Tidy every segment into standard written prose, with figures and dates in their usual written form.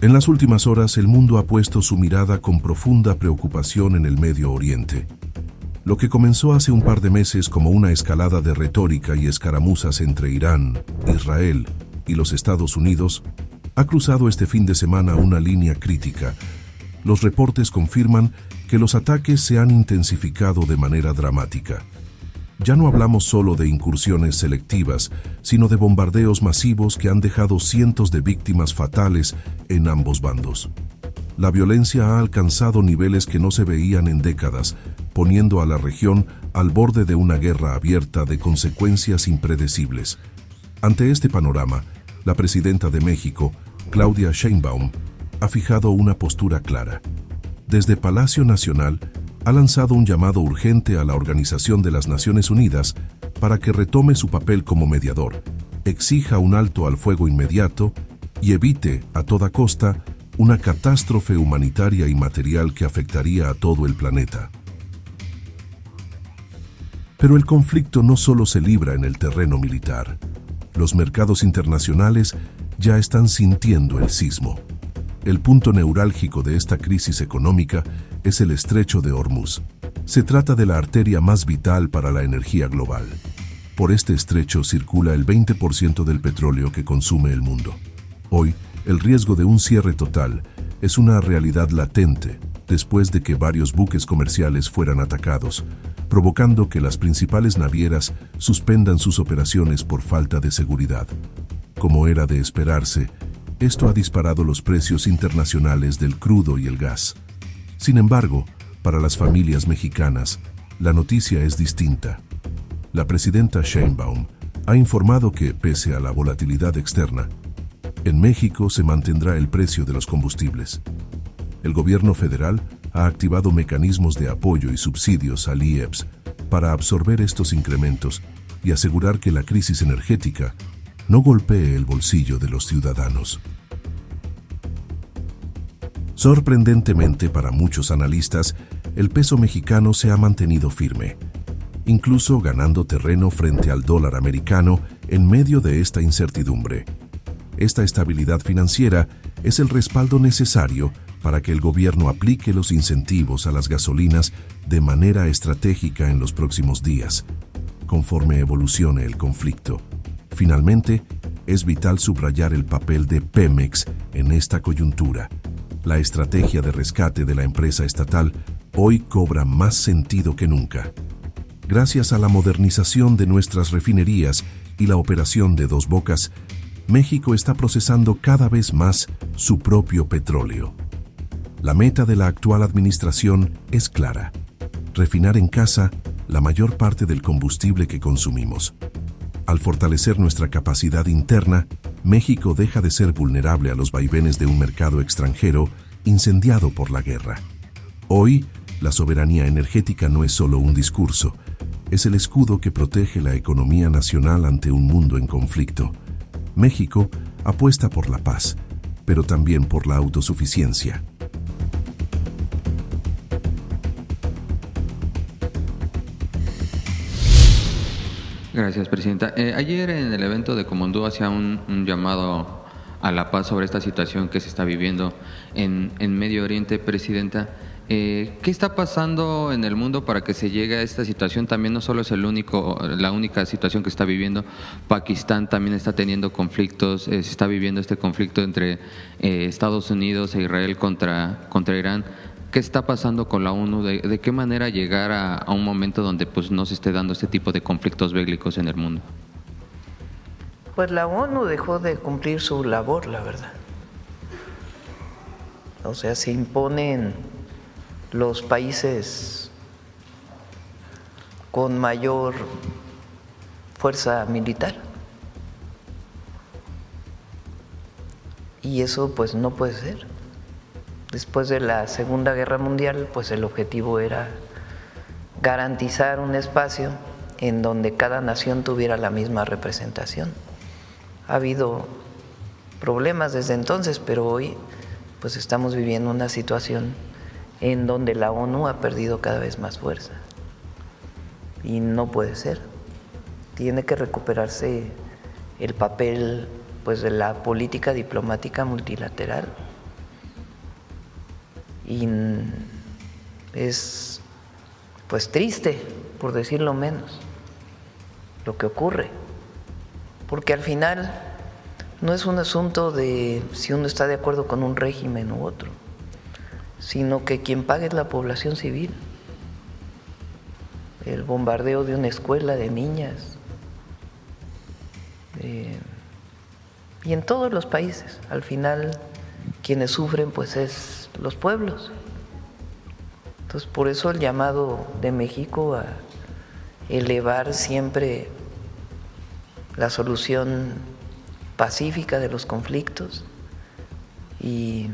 En las últimas horas, el mundo ha puesto su mirada con profunda preocupación en el Medio Oriente. Lo que comenzó hace un par de meses como una escalada de retórica y escaramuzas entre Irán, Israel y los Estados Unidos, ha cruzado este fin de semana una línea crítica. Los reportes confirman que los ataques se han intensificado de manera dramática. Ya no hablamos solo de incursiones selectivas, sino de bombardeos masivos que han dejado cientos de víctimas fatales en ambos bandos. La violencia ha alcanzado niveles que no se veían en décadas, poniendo a la región al borde de una guerra abierta de consecuencias impredecibles. Ante este panorama, la presidenta de México, Claudia Sheinbaum, ha fijado una postura clara. Desde Palacio Nacional, ha lanzado un llamado urgente a la Organización de las Naciones Unidas para que retome su papel como mediador, exija un alto al fuego inmediato y evite, a toda costa, una catástrofe humanitaria y material que afectaría a todo el planeta. Pero el conflicto no solo se libra en el terreno militar. Los mercados internacionales ya están sintiendo el sismo. El punto neurálgico de esta crisis económica es el Estrecho de Hormuz. Se trata de la arteria más vital para la energía global. Por este estrecho circula el 20% del petróleo que consume el mundo. Hoy, el riesgo de un cierre total es una realidad latente después de que varios buques comerciales fueran atacados, provocando que las principales navieras suspendan sus operaciones por falta de seguridad. Como era de esperarse, esto ha disparado los precios internacionales del crudo y el gas. Sin embargo, para las familias mexicanas, la noticia es distinta. La presidenta Sheinbaum ha informado que, pese a la volatilidad externa, en México se mantendrá el precio de los combustibles. El gobierno federal ha activado mecanismos de apoyo y subsidios al IEPS para absorber estos incrementos y asegurar que la crisis energética no golpee el bolsillo de los ciudadanos. Sorprendentemente para muchos analistas, el peso mexicano se ha mantenido firme, incluso ganando terreno frente al dólar americano en medio de esta incertidumbre. Esta estabilidad financiera es el respaldo necesario para que el gobierno aplique los incentivos a las gasolinas de manera estratégica en los próximos días, conforme evolucione el conflicto. Finalmente, es vital subrayar el papel de Pemex en esta coyuntura. La estrategia de rescate de la empresa estatal hoy cobra más sentido que nunca. Gracias a la modernización de nuestras refinerías y la operación de Dos Bocas, México está procesando cada vez más su propio petróleo. La meta de la actual administración es clara: refinar en casa la mayor parte del combustible que consumimos. Al fortalecer nuestra capacidad interna, México deja de ser vulnerable a los vaivenes de un mercado extranjero incendiado por la guerra. Hoy, la soberanía energética no es solo un discurso, es el escudo que protege la economía nacional ante un mundo en conflicto. México apuesta por la paz, pero también por la autosuficiencia. Gracias, Presidenta. Ayer en el evento de Comondú hacía un llamado a la paz sobre esta situación que se está viviendo en Medio Oriente, Presidenta. ¿Qué está pasando en el mundo para que se llegue a esta situación? También no solo es la única situación que está viviendo. Pakistán también está teniendo conflictos, se está viviendo este conflicto entre Estados Unidos e Israel contra Irán. ¿Qué está pasando con la ONU? ¿De qué manera llegar a un momento donde pues no se esté dando este tipo de conflictos bélicos en el mundo? Pues la ONU dejó de cumplir su labor, la verdad. O sea, se imponen los países con mayor fuerza militar. Y eso pues no puede ser. Después de la Segunda Guerra Mundial, pues el objetivo era garantizar un espacio en donde cada nación tuviera la misma representación. Ha habido problemas desde entonces, pero hoy pues estamos viviendo una situación en donde la ONU ha perdido cada vez más fuerza. Y no puede ser. Tiene que recuperarse el papel pues de la política diplomática multilateral Y es pues triste, por decirlo menos, lo que ocurre, porque al final no es un asunto de si uno está de acuerdo con un régimen u otro, sino que quien paga es la población civil. El bombardeo de una escuela de niñas, y en todos los países, al final quienes sufren pues es los pueblos. Entonces por eso el llamado de México a elevar siempre la solución pacífica de los conflictos y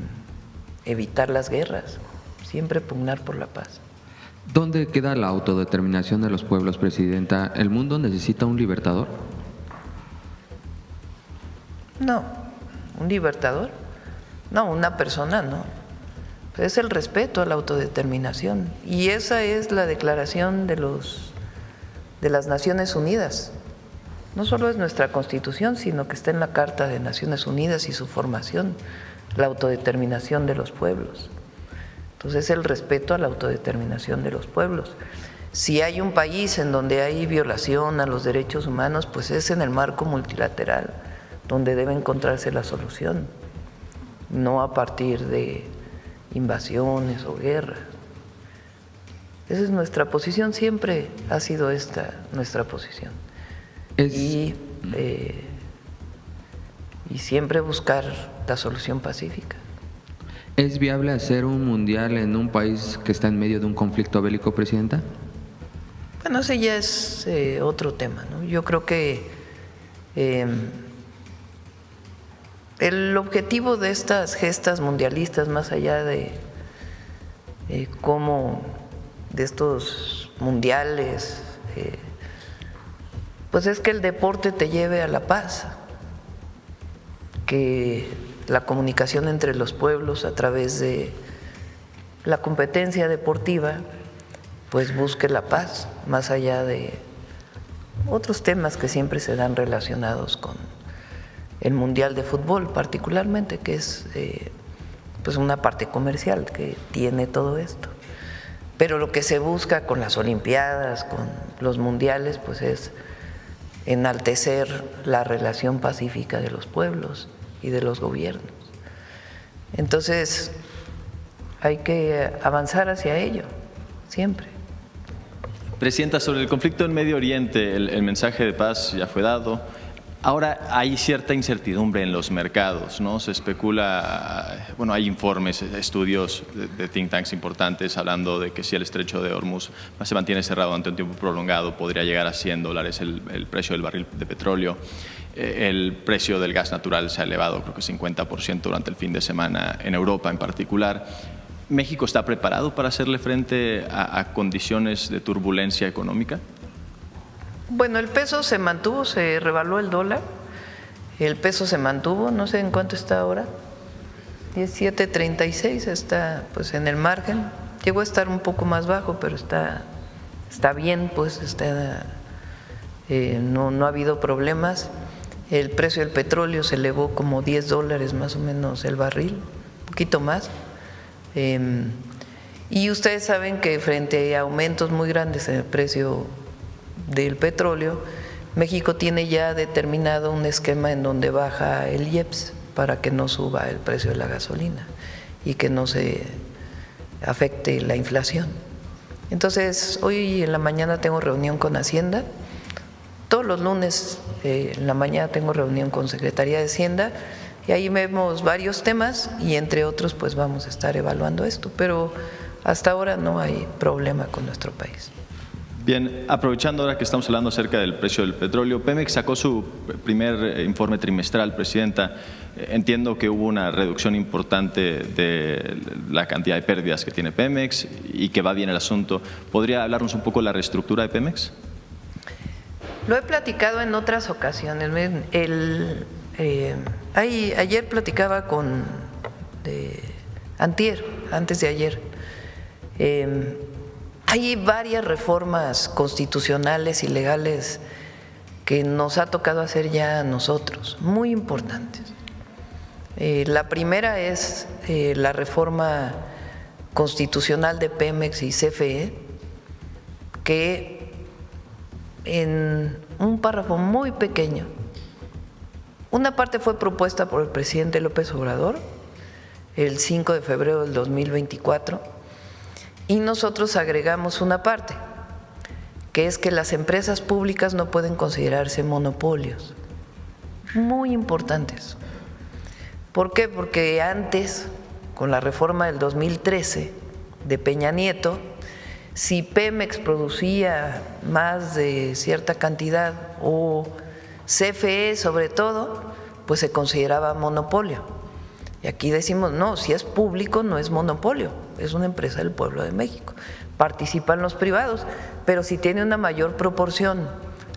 evitar las guerras, siempre pugnar por la paz. ¿Dónde queda la autodeterminación de los pueblos, Presidenta? ¿El mundo necesita un libertador? No, un libertador, no, una persona no. Es el respeto a la autodeterminación, y esa es la declaración de las Naciones Unidas. No solo es nuestra Constitución, sino que está en la Carta de Naciones Unidas y su formación, la autodeterminación de los pueblos. Entonces, el respeto a la autodeterminación de los pueblos. Si hay un país en donde hay violación a los derechos humanos, pues es en el marco multilateral donde debe encontrarse la solución, no a partir de invasiones o guerras. Esa es nuestra posición, siempre ha sido esta nuestra posición. Y siempre buscar la solución pacífica. ¿Es viable hacer un mundial en un país que está en medio de un conflicto bélico, Presidenta? Bueno, ese ya es otro tema, ¿no? Yo creo que el objetivo de estas gestas mundialistas, más allá de cómo de estos mundiales, pues es que el deporte te lleve a la paz, que la comunicación entre los pueblos a través de la competencia deportiva pues busque la paz, más allá de otros temas que siempre se dan relacionados con el Mundial de Fútbol particularmente, que es pues una parte comercial que tiene todo esto. Pero lo que se busca con las Olimpiadas, con los mundiales, pues es enaltecer la relación pacífica de los pueblos y de los gobiernos. Entonces, hay que avanzar hacia ello, siempre. Presidenta, sobre el conflicto en Medio Oriente, el mensaje de paz ya fue dado. Ahora hay cierta incertidumbre en los mercados, ¿no? Se especula, bueno, hay informes, estudios de think tanks importantes hablando de que si el estrecho de Hormuz se mantiene cerrado durante un tiempo prolongado, podría llegar a $100 el precio del barril de petróleo. El precio del gas natural se ha elevado, creo que 50% durante el fin de semana en Europa en particular. ¿México está preparado para hacerle frente a condiciones de turbulencia económica? Bueno, el peso se mantuvo, se revaluó el dólar, el peso se mantuvo, no sé en cuánto está ahora, 17.36, está pues en el margen, llegó a estar un poco más bajo, pero está bien, pues no ha habido problemas. El precio del petróleo se elevó como $10 más o menos el barril, un poquito más. Y ustedes saben que frente a aumentos muy grandes en el precio del petróleo, México tiene ya determinado un esquema en donde baja el IEPS para que no suba el precio de la gasolina y que no se afecte la inflación. Entonces, hoy en la mañana tengo reunión con Hacienda, todos los lunes en la mañana tengo reunión con Secretaría de Hacienda y ahí vemos varios temas y entre otros pues vamos a estar evaluando esto, pero hasta ahora no hay problema con nuestro país. Bien, aprovechando ahora que estamos hablando acerca del precio del petróleo, Pemex sacó su primer informe trimestral, Presidenta. Entiendo que hubo una reducción importante de la cantidad de pérdidas que tiene Pemex y que va bien el asunto. ¿Podría hablarnos un poco de la reestructura de Pemex? Lo he platicado en otras ocasiones. Ayer platicaba con antes de ayer. Hay varias reformas constitucionales y legales que nos ha tocado hacer ya a nosotros, muy importantes. La primera es la reforma constitucional de Pemex y CFE, que en un párrafo muy pequeño, una parte fue propuesta por el presidente López Obrador el 5 de febrero del 2024 y nosotros agregamos una parte, que es que las empresas públicas no pueden considerarse monopolios. Muy importantes. ¿Por qué? Porque antes, con la reforma del 2013 de Peña Nieto, si Pemex producía más de cierta cantidad o CFE sobre todo, pues se consideraba monopolio. Y aquí decimos, no, si es público no es monopolio, es una empresa del pueblo de México. Participan los privados, pero si tiene una mayor proporción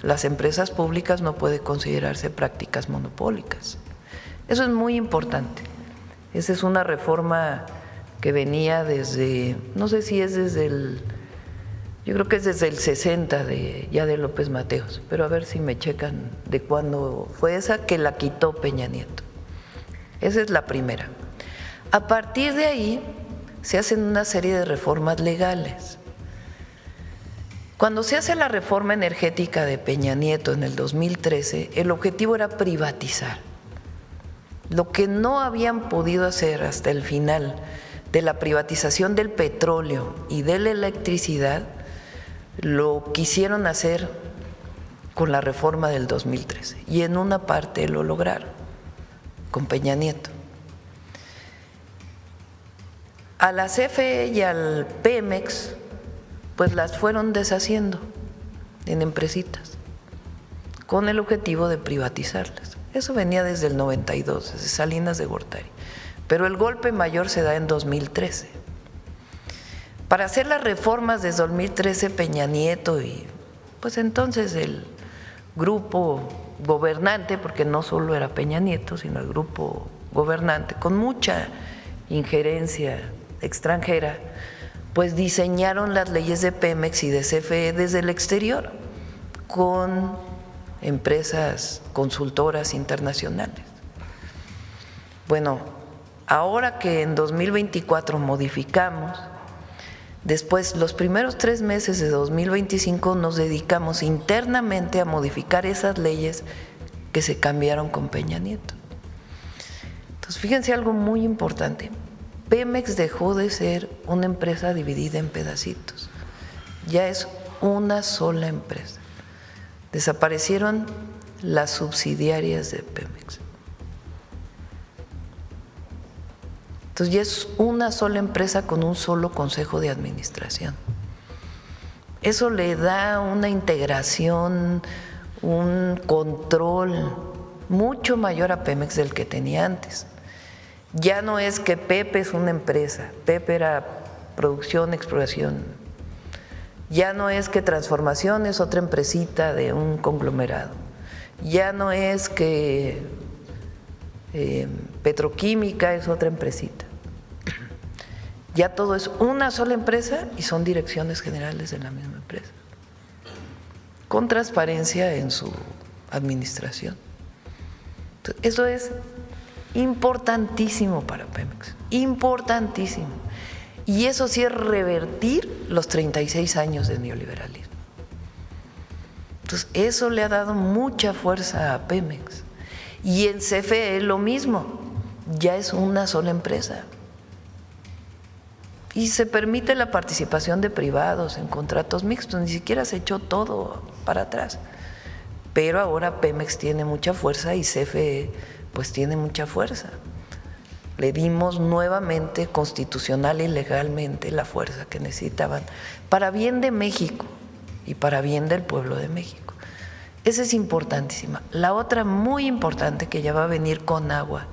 las empresas públicas no puede considerarse prácticas monopólicas. Eso es muy importante. Esa es una reforma que venía desde, no sé si es desde el, yo creo que es desde el 60 ya de López Mateos, pero a ver si me checan de cuándo fue esa que la quitó Peña Nieto. Esa es la primera. A partir de ahí se hacen una serie de reformas legales. Cuando se hace la reforma energética de Peña Nieto en el 2013, el objetivo era privatizar. Lo que no habían podido hacer hasta el final de la privatización del petróleo y de la electricidad, lo quisieron hacer con la reforma del 2013 y en una parte lo lograron, con Peña Nieto. A la CFE y al Pemex pues las fueron deshaciendo en empresitas con el objetivo de privatizarlas. Eso venía desde el 92, desde Salinas de Gortari, pero el golpe mayor se da en 2013. Para hacer las reformas desde 2013, Peña Nieto y pues entonces el grupo gobernante, porque no solo era Peña Nieto, sino el grupo gobernante, con mucha injerencia extranjera, pues diseñaron las leyes de Pemex y de CFE desde el exterior, con empresas consultoras internacionales. Bueno, ahora que en 2024 modificamos, después los primeros 3 meses de 2025 nos dedicamos internamente a modificar esas leyes que se cambiaron con Peña Nieto. Entonces, fíjense algo muy importante. Pemex dejó de ser una empresa dividida en pedacitos, ya es una sola empresa. Desaparecieron las subsidiarias de Pemex. Entonces ya es una sola empresa con un solo consejo de administración. Eso le da una integración, un control mucho mayor a Pemex del que tenía antes. Ya no es que Pepe es una empresa, Pepe era producción, exploración. Ya no es que Transformación es otra empresita de un conglomerado. Ya no es que Petroquímica es otra empresita. Ya todo es una sola empresa y son direcciones generales de la misma empresa, con transparencia en su administración. Entonces, eso es importantísimo para Pemex, importantísimo. Y eso sí es revertir los 36 años de neoliberalismo. Entonces, eso le ha dado mucha fuerza a Pemex. Y en CFE lo mismo, ya es una sola empresa. Y se permite la participación de privados en contratos mixtos, ni siquiera se echó todo para atrás. Pero ahora Pemex tiene mucha fuerza y CFE pues tiene mucha fuerza. Le dimos nuevamente constitucional y legalmente la fuerza que necesitaban para bien de México y para bien del pueblo de México. Esa es importantísima. La otra muy importante, que ya va a venir con agua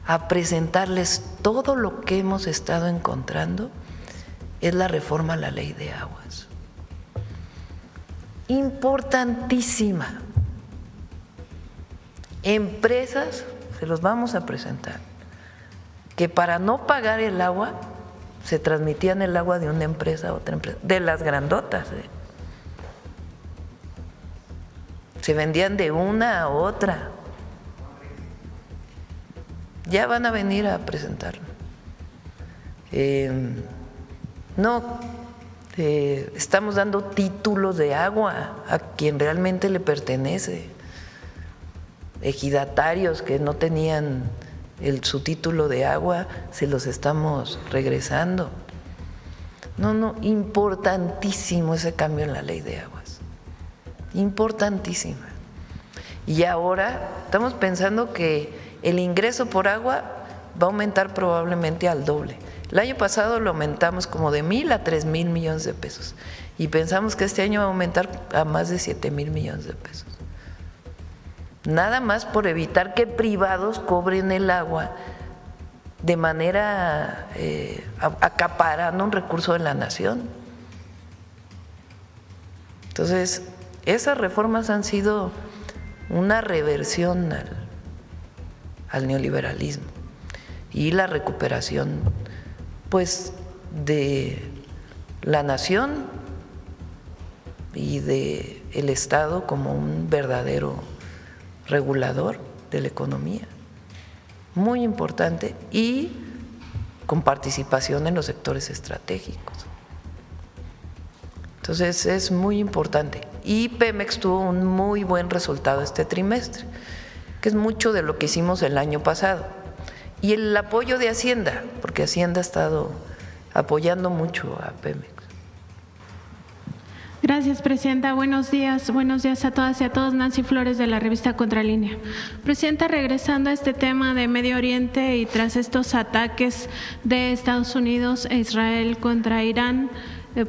a presentarles todo lo que hemos estado encontrando, es la reforma a la ley de aguas. Importantísima. Empresas, se los vamos a presentar, que para no pagar el agua, se transmitían el agua de una empresa a otra empresa, de las grandotas, se vendían de una a otra. Ya van a venir a presentarlo. no, estamos dando títulos de agua a quien realmente le pertenece. Ejidatarios que no tenían su título de agua, se los estamos regresando. No, importantísimo ese cambio en la ley de aguas, importantísimo. Y ahora estamos pensando que el ingreso por agua va a aumentar probablemente al doble. El año pasado lo aumentamos como de 1,000 a 3,000 millones de pesos y pensamos que este año va a aumentar a más de 7,000 millones de pesos. Nada más por evitar que privados cobren el agua de manera acaparando un recurso de la nación. Entonces, esas reformas han sido una reversión al neoliberalismo y la recuperación, pues, de la nación y de el Estado como un verdadero regulador de la economía, muy importante, y con participación en los sectores estratégicos. Entonces es muy importante. Y Pemex tuvo un muy buen resultado este trimestre, que es mucho de lo que hicimos el año pasado. Y el apoyo de Hacienda, porque Hacienda ha estado apoyando mucho a Pemex. Gracias, Presidenta. Buenos días a todas y a todos. Nancy Flores, de la revista Contralínea. Presidenta, regresando a este tema de Medio Oriente y tras estos ataques de Estados Unidos e Israel contra Irán,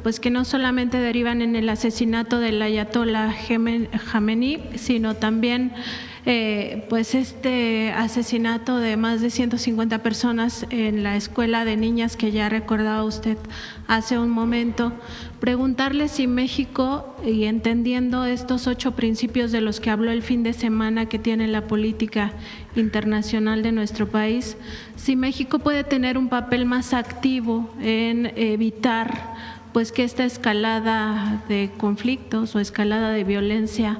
pues que no solamente derivan en el asesinato del ayatollah Jamenei, sino también pues este asesinato de más de 150 personas en la escuela de niñas que ya recordaba usted hace un momento. Preguntarle si México, y entendiendo estos 8 principios de los que habló el fin de semana que tiene la política internacional de nuestro país, si México puede tener un papel más activo en evitar pues que esta escalada de conflictos o escalada de violencia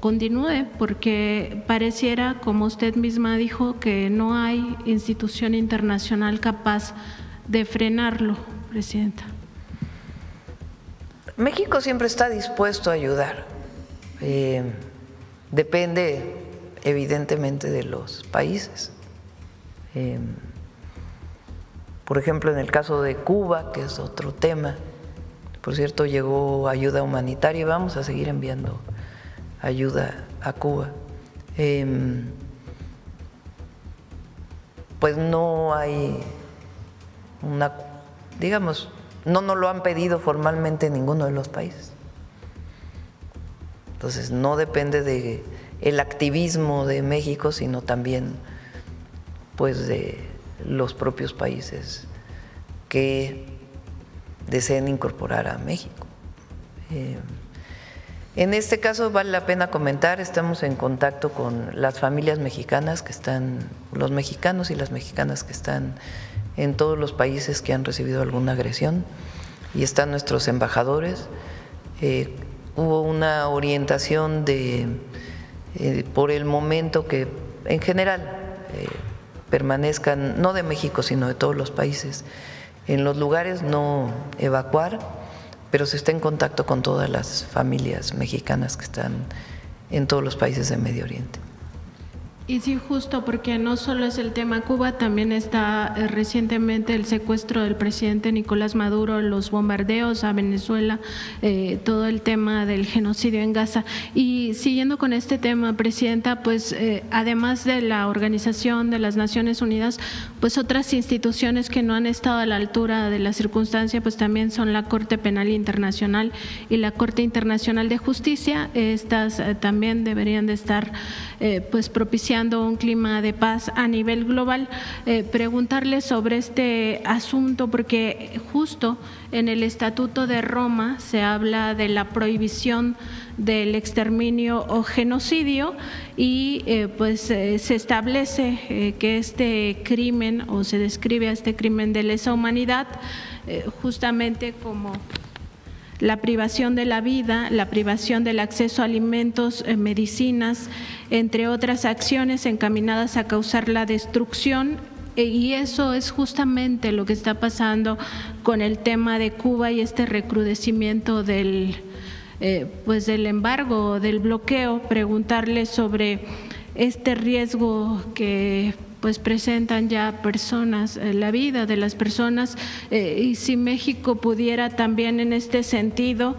continúe, porque pareciera, como usted misma dijo, que no hay institución internacional capaz de frenarlo, Presidenta. México siempre está dispuesto a ayudar. Depende evidentemente de los países. Por ejemplo, en el caso de Cuba, que es otro tema, por cierto, llegó ayuda humanitaria y vamos a seguir enviando ayuda a Cuba. Pues no hay una, digamos, no nos lo han pedido formalmente ninguno de los países. Entonces no depende de el activismo de México, sino también pues de los propios países que deseen incorporar a México. En este caso vale la pena comentar, estamos en contacto con las familias mexicanas que están, los mexicanos y las mexicanas que están en todos los países que han recibido alguna agresión, y están nuestros embajadores. Hubo una orientación por el momento que en general permanezcan, no de México sino de todos los países, en los lugares, no evacuar, pero se está en contacto con todas las familias mexicanas que están en todos los países de Medio Oriente. Y sí, justo porque no solo es el tema Cuba, también está recientemente el secuestro del presidente Nicolás Maduro, los bombardeos a Venezuela, todo el tema del genocidio en Gaza. Y siguiendo con este tema, Presidenta, pues además de la Organización de las Naciones Unidas, pues otras instituciones que no han estado a la altura de la circunstancia, pues también son la Corte Penal Internacional y la Corte Internacional de Justicia. Estas también deberían de estar pues propiciando un clima de paz a nivel global. Preguntarle sobre este asunto, porque justo en el Estatuto de Roma se habla de la prohibición del exterminio o genocidio y se establece que este crimen, o se describe a este crimen de lesa humanidad justamente como la privación de la vida, la privación del acceso a alimentos, medicinas, entre otras acciones encaminadas a causar la destrucción y eso es justamente lo que está pasando con el tema de Cuba y este recrudecimiento del embargo, del bloqueo. Preguntarle sobre este riesgo que pues presentan ya personas, la vida de las personas, y si México pudiera también en este sentido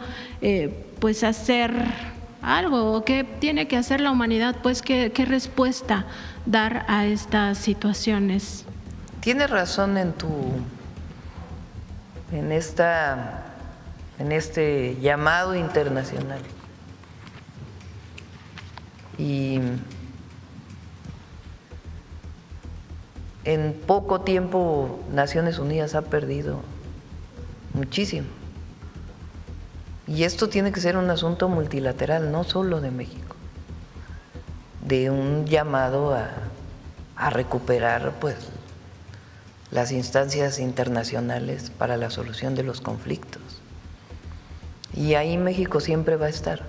pues hacer algo, ¿qué tiene que hacer la humanidad? Pues qué respuesta dar a estas situaciones. Tienes razón en este llamado internacional. Y en poco tiempo Naciones Unidas ha perdido muchísimo. Y esto tiene que ser un asunto multilateral, no solo de México, de un llamado a recuperar pues las instancias internacionales para la solución de los conflictos. Y ahí México siempre va a estar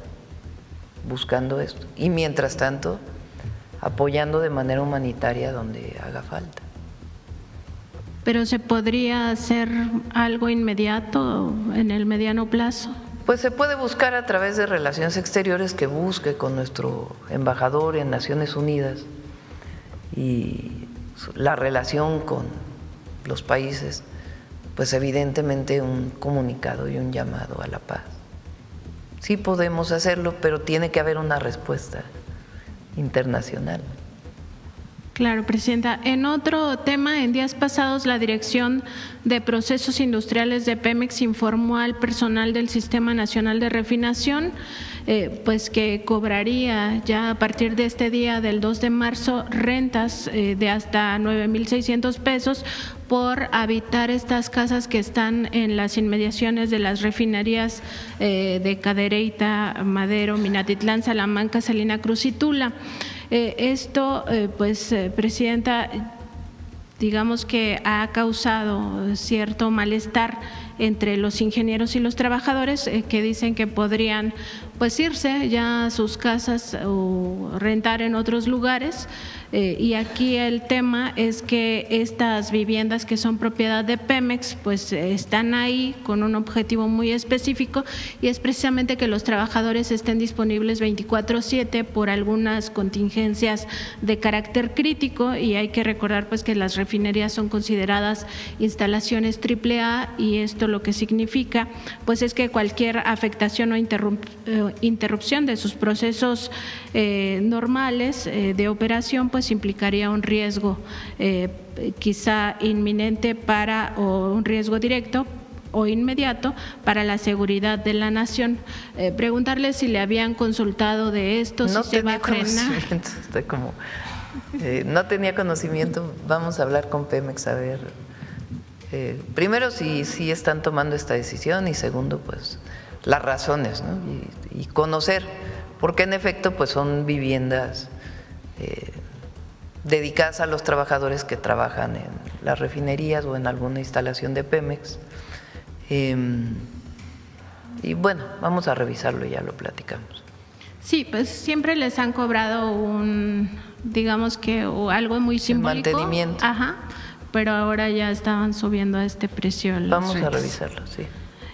buscando esto. Y mientras tanto, apoyando de manera humanitaria donde haga falta. ¿Pero se podría hacer algo inmediato en el mediano plazo? Pues se puede buscar a través de Relaciones Exteriores, que busque con nuestro embajador en Naciones Unidas y la relación con los países, pues evidentemente un comunicado y un llamado a la paz. Sí podemos hacerlo, pero tiene que haber una respuesta internacional. Claro, Presidenta. En otro tema, en días pasados, la Dirección de Procesos Industriales de Pemex informó al personal del Sistema Nacional de Refinación pues que cobraría ya a partir de este día del 2 de marzo rentas de hasta 9,600 pesos por habitar estas casas que están en las inmediaciones de las refinerías de Cadereyta, Madero, Minatitlán, Salamanca, Salina Cruz y Tula. Esto, Presidenta, digamos que ha causado cierto malestar entre los ingenieros y los trabajadores que dicen que podrían pues irse ya a sus casas o rentar en otros lugares. Y aquí el tema es que estas viviendas que son propiedad de Pemex pues están ahí con un objetivo muy específico, y es precisamente que los trabajadores estén disponibles 24/7 por algunas contingencias de carácter crítico. Y hay que recordar pues que las refinerías son consideradas instalaciones AAA, y esto lo que significa pues es que cualquier afectación o interrupción de sus procesos normales de operación pues implicaría un riesgo quizá inminente o un riesgo directo o inmediato para la seguridad de la nación. Preguntarle si le habían consultado de esto, no si se va a frenar. No tenía conocimiento. Vamos a hablar con Pemex a ver, primero si están tomando esta decisión, y segundo pues las razones, ¿no? Y conocer, porque en efecto pues son viviendas dedicadas a los trabajadores que trabajan en las refinerías o en alguna instalación de Pemex. Y bueno, vamos a revisarlo y ya lo platicamos. Sí, pues siempre les han cobrado digamos que algo muy simbólico. El mantenimiento. Ajá, pero ahora ya estaban subiendo a este precio. Vamos a revisarlo, sí.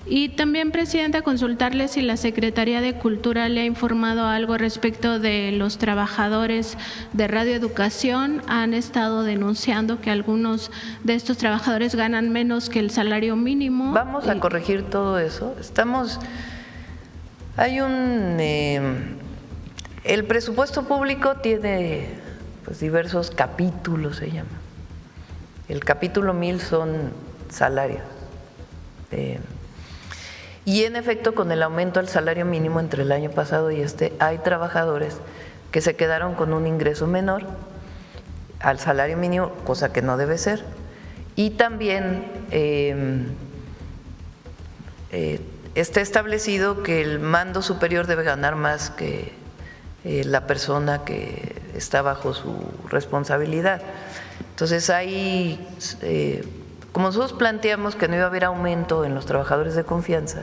Y también, Presidenta, consultarle si la Secretaría de Cultura le ha informado algo respecto de los trabajadores de Radio Educación. Han estado denunciando que algunos de estos trabajadores ganan menos que el salario mínimo. Vamos a corregir todo eso. El presupuesto público tiene pues diversos capítulos, se llama. El capítulo 1000 son salarios. Y en efecto, con el aumento al salario mínimo entre el año pasado y hay trabajadores que se quedaron con un ingreso menor al salario mínimo, cosa que no debe ser. Y también está establecido que el mando superior debe ganar más que la persona que está bajo su responsabilidad. Entonces como nosotros planteamos que no iba a haber aumento en los trabajadores de confianza,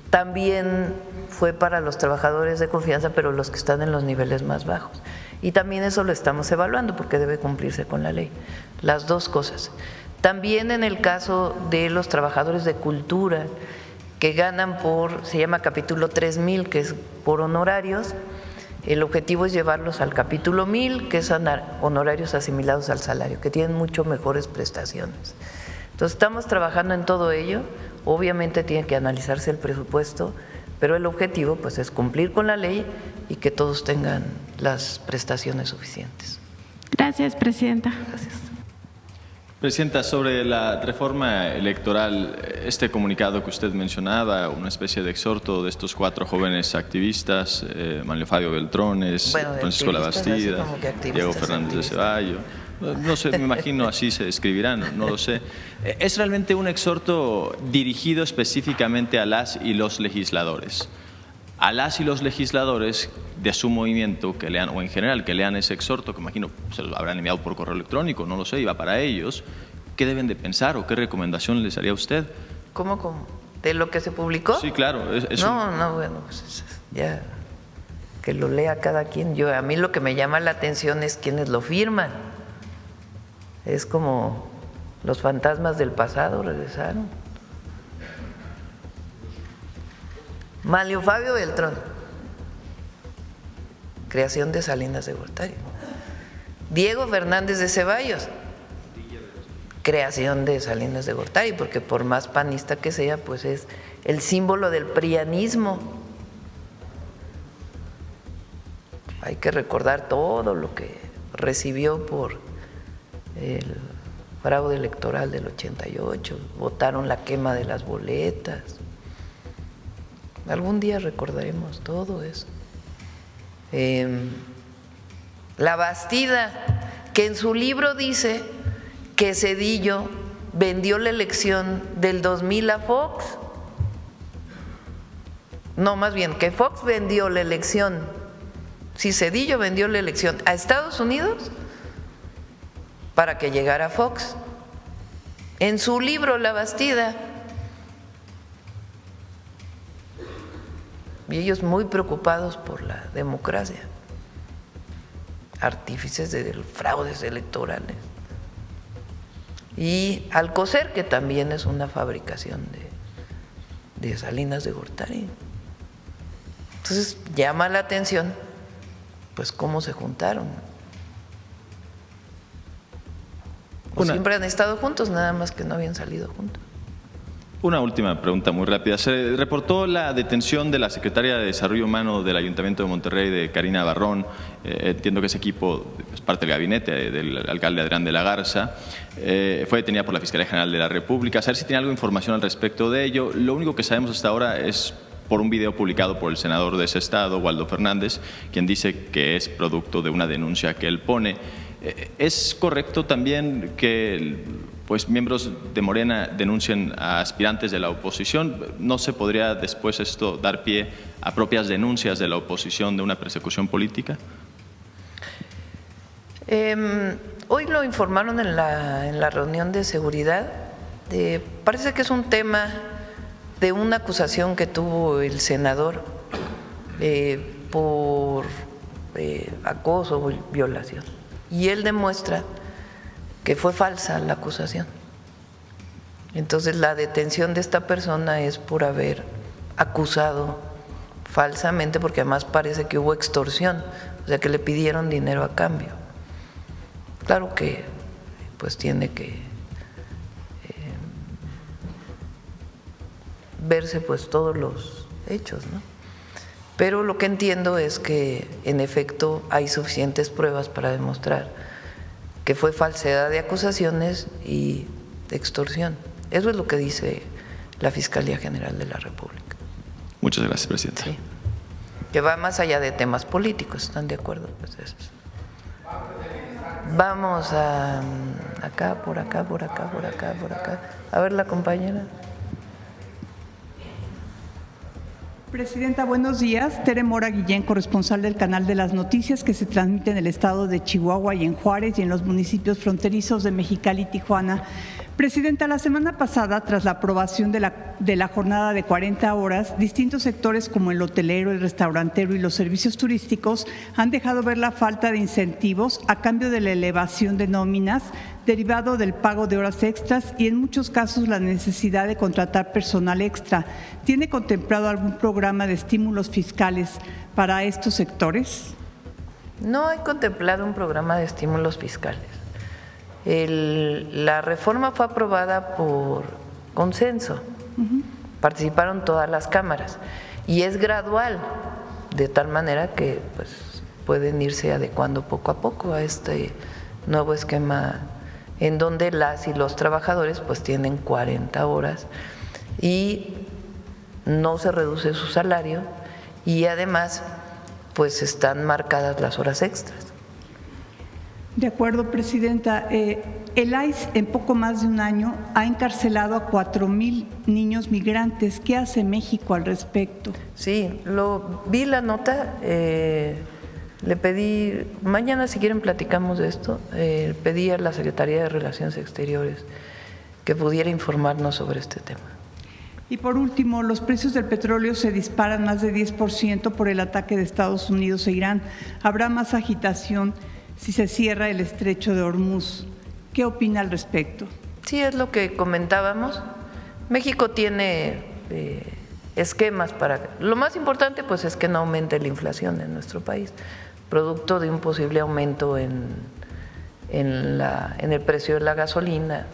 también fue para los trabajadores de confianza, pero los que están en los niveles más bajos. Y también eso lo estamos evaluando porque debe cumplirse con la ley, las dos cosas. También en el caso de los trabajadores de cultura que ganan se llama capítulo 3000, que es por honorarios, el objetivo es llevarlos al capítulo 1000, que son honorarios asimilados al salario, que tienen mucho mejores prestaciones. Entonces estamos trabajando en todo ello, obviamente tiene que analizarse el presupuesto, pero el objetivo pues es cumplir con la ley y que todos tengan las prestaciones suficientes. Gracias, presidenta. Gracias. Presidenta, sobre la reforma electoral, este comunicado que usted mencionaba, una especie de exhorto de estos 4 jóvenes activistas, Manlio Fabio Beltrones, Francisco Labastida, Diego Fernández de Ceballos, no sé, me imagino así se describirán, no lo sé. ¿Es realmente un exhorto dirigido específicamente a las y los legisladores? A las y los legisladores de su movimiento que lean, o en general que lean ese exhorto, que imagino se lo habrán enviado por correo electrónico, no lo sé, y va para ellos, ¿qué deben de pensar o qué recomendación les haría usted? ¿Cómo? ¿De lo que se publicó? Sí, claro. Bueno, pues ya que lo lea cada quien. A mí lo que me llama la atención es quienes lo firman. Es como los fantasmas del pasado regresaron. Manlio Fabio Beltrón, creación de Salinas de Gortari. Diego Fernández de Ceballos, creación de Salinas de Gortari, porque por más panista que sea, pues es el símbolo del prianismo. Hay que recordar todo lo que recibió por el fraude electoral del 88, votaron la quema de las boletas. Algún día recordaremos todo eso. Labastida, que en su libro dice que Zedillo vendió la elección del 2000 a Fox. No, más bien, que Fox vendió la elección. Si Zedillo vendió la elección a Estados Unidos para que llegara Fox. En su libro Labastida. Y ellos muy preocupados por la democracia, artífices de fraudes electorales. Y Alcocer, que también es una fabricación de Salinas de Gortari. Entonces llama la atención pues cómo se juntaron. Siempre han estado juntos, nada más que no habían salido juntos. Una última pregunta muy rápida. Se reportó la detención de la secretaria de Desarrollo Humano del Ayuntamiento de Monterrey, de Karina Barrón. Entiendo que ese equipo es parte del gabinete del alcalde Adrián de la Garza. Fue detenida por la Fiscalía General de la República. A saber si tiene algo de información al respecto de ello. Lo único que sabemos hasta ahora es por un video publicado por el senador de ese estado, Waldo Fernández, quien dice que es producto de una denuncia que él pone. ¿Es correcto también que pues miembros de Morena denuncien a aspirantes de la oposición? ¿No se podría después esto dar pie a propias denuncias de la oposición de una persecución política? Hoy lo informaron en la reunión de seguridad. Parece que es un tema de una acusación que tuvo el senador por acoso o violación. Y él demuestra que fue falsa la acusación. Entonces la detención de esta persona es por haber acusado falsamente, porque además parece que hubo extorsión, o sea que le pidieron dinero a cambio. Claro que pues tiene que verse pues todos los hechos, ¿no? Pero lo que entiendo es que en efecto hay suficientes pruebas para demostrar que fue falsedad de acusaciones y extorsión. Eso es lo que dice la Fiscalía General de la República. Muchas gracias, presidenta. Sí. Que va más allá de temas políticos, ¿están de acuerdo? Pues eso. Vamos a acá, por acá, por acá, por acá, por acá. A ver la compañera. Presidenta, buenos días. Tere Mora Guillén, corresponsal del Canal de las Noticias, que se transmite en el estado de Chihuahua y en Juárez y en los municipios fronterizos de Mexicali y Tijuana. Presidenta, la semana pasada, tras la aprobación de la jornada de 40 horas, distintos sectores como el hotelero, el restaurantero y los servicios turísticos han dejado ver la falta de incentivos a cambio de la elevación de nóminas derivado del pago de horas extras y en muchos casos la necesidad de contratar personal extra. ¿Tiene contemplado algún programa de estímulos fiscales para estos sectores? No hay contemplado un programa de estímulos fiscales. La reforma fue aprobada por consenso, participaron todas las cámaras y es gradual, de tal manera que pues, pueden irse adecuando poco a poco a este nuevo esquema en donde las y los trabajadores pues tienen 40 horas y no se reduce su salario y además pues están marcadas las horas extras. De acuerdo, Presidenta. El ICE en poco más de un año ha encarcelado a 4,000 niños migrantes. ¿Qué hace México al respecto? Sí, vi la nota, le pedí, mañana si quieren platicamos de esto, pedí a la Secretaría de Relaciones Exteriores que pudiera informarnos sobre este tema. Y por último, los precios del petróleo se disparan más de 10% por el ataque de Estados Unidos e Irán. ¿Habrá más agitación si se cierra el estrecho de Hormuz? ¿Qué opina al respecto? Sí, es lo que comentábamos. México tiene esquemas para… Lo más importante pues es que no aumente la inflación en nuestro país, producto de un posible aumento en el precio de la gasolina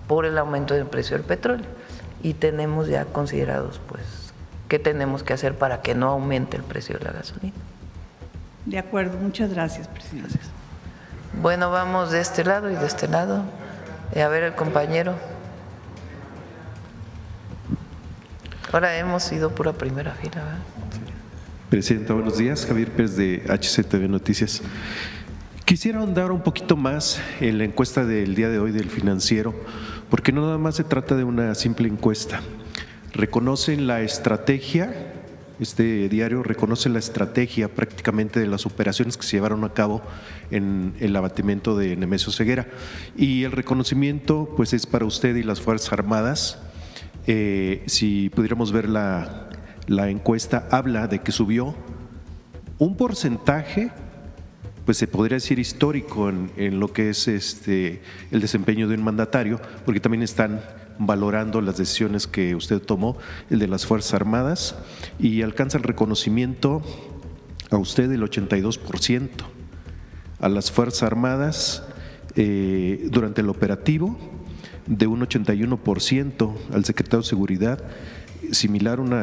por el aumento del precio del petróleo. Y tenemos ya considerados pues qué tenemos que hacer para que no aumente el precio de la gasolina. De acuerdo, muchas gracias, Presidenta. Gracias. Bueno, vamos de este lado y de este lado. A ver el compañero. Ahora hemos ido pura primera fila, ¿verdad? Presidenta, buenos días. Javier Pérez de HCTV Noticias. Quisiera ahondar un poquito más en la encuesta del día de hoy del Financiero, porque no nada más se trata de una simple encuesta. Reconocen la estrategia. Este diario reconoce la estrategia prácticamente de las operaciones que se llevaron a cabo en el abatimiento de Nemesio Ceguera. Y el reconocimiento pues es para usted y las Fuerzas Armadas. Si pudiéramos ver la encuesta, habla de que subió un porcentaje, pues se podría decir histórico en lo que es el desempeño de un mandatario, porque también están valorando las decisiones que usted tomó, el de las Fuerzas Armadas, y alcanza el reconocimiento a usted del 82%, a las Fuerzas Armadas durante el operativo de un 81%, al secretario de Seguridad similar un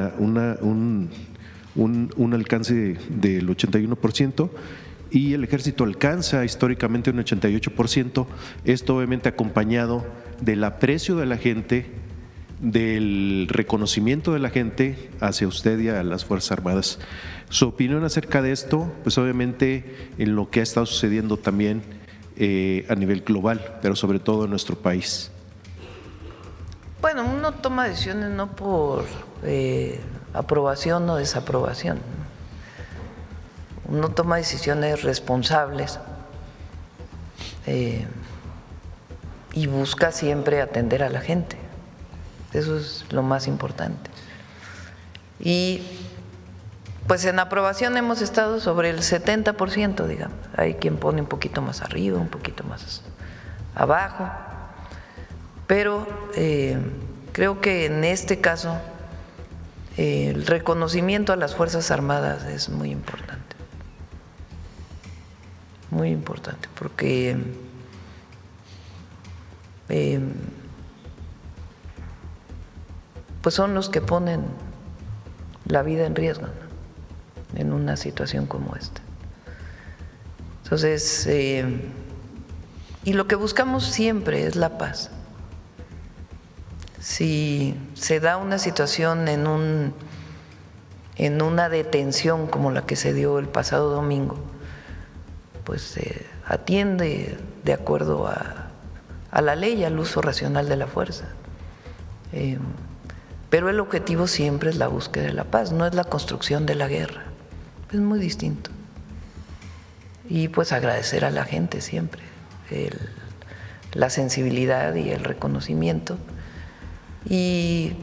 alcance del 81%, y el Ejército alcanza históricamente un 88%, esto obviamente acompañado del aprecio de la gente, del reconocimiento de la gente hacia usted y a las Fuerzas Armadas. Su opinión acerca de esto, pues obviamente en lo que ha estado sucediendo también a nivel global, pero sobre todo en nuestro país. Bueno, uno toma decisiones no por aprobación o desaprobación. Uno toma decisiones responsables y busca siempre atender a la gente. Eso es lo más importante. Y pues en aprobación hemos estado sobre el 70%, digamos. Hay quien pone un poquito más arriba, un poquito más abajo. Pero creo que en este caso el reconocimiento a las Fuerzas Armadas es muy importante. Muy importante, porque pues son los que ponen la vida en riesgo, ¿no?, en una situación como esta. Entonces, y lo que buscamos siempre es la paz. Si se da una situación en una detención como la que se dio el pasado domingo, pues se atiende de acuerdo a la ley, al uso racional de la fuerza. Pero el objetivo siempre es la búsqueda de la paz, no es la construcción de la guerra. Es muy distinto. Y pues agradecer a la gente siempre la sensibilidad y el reconocimiento. Y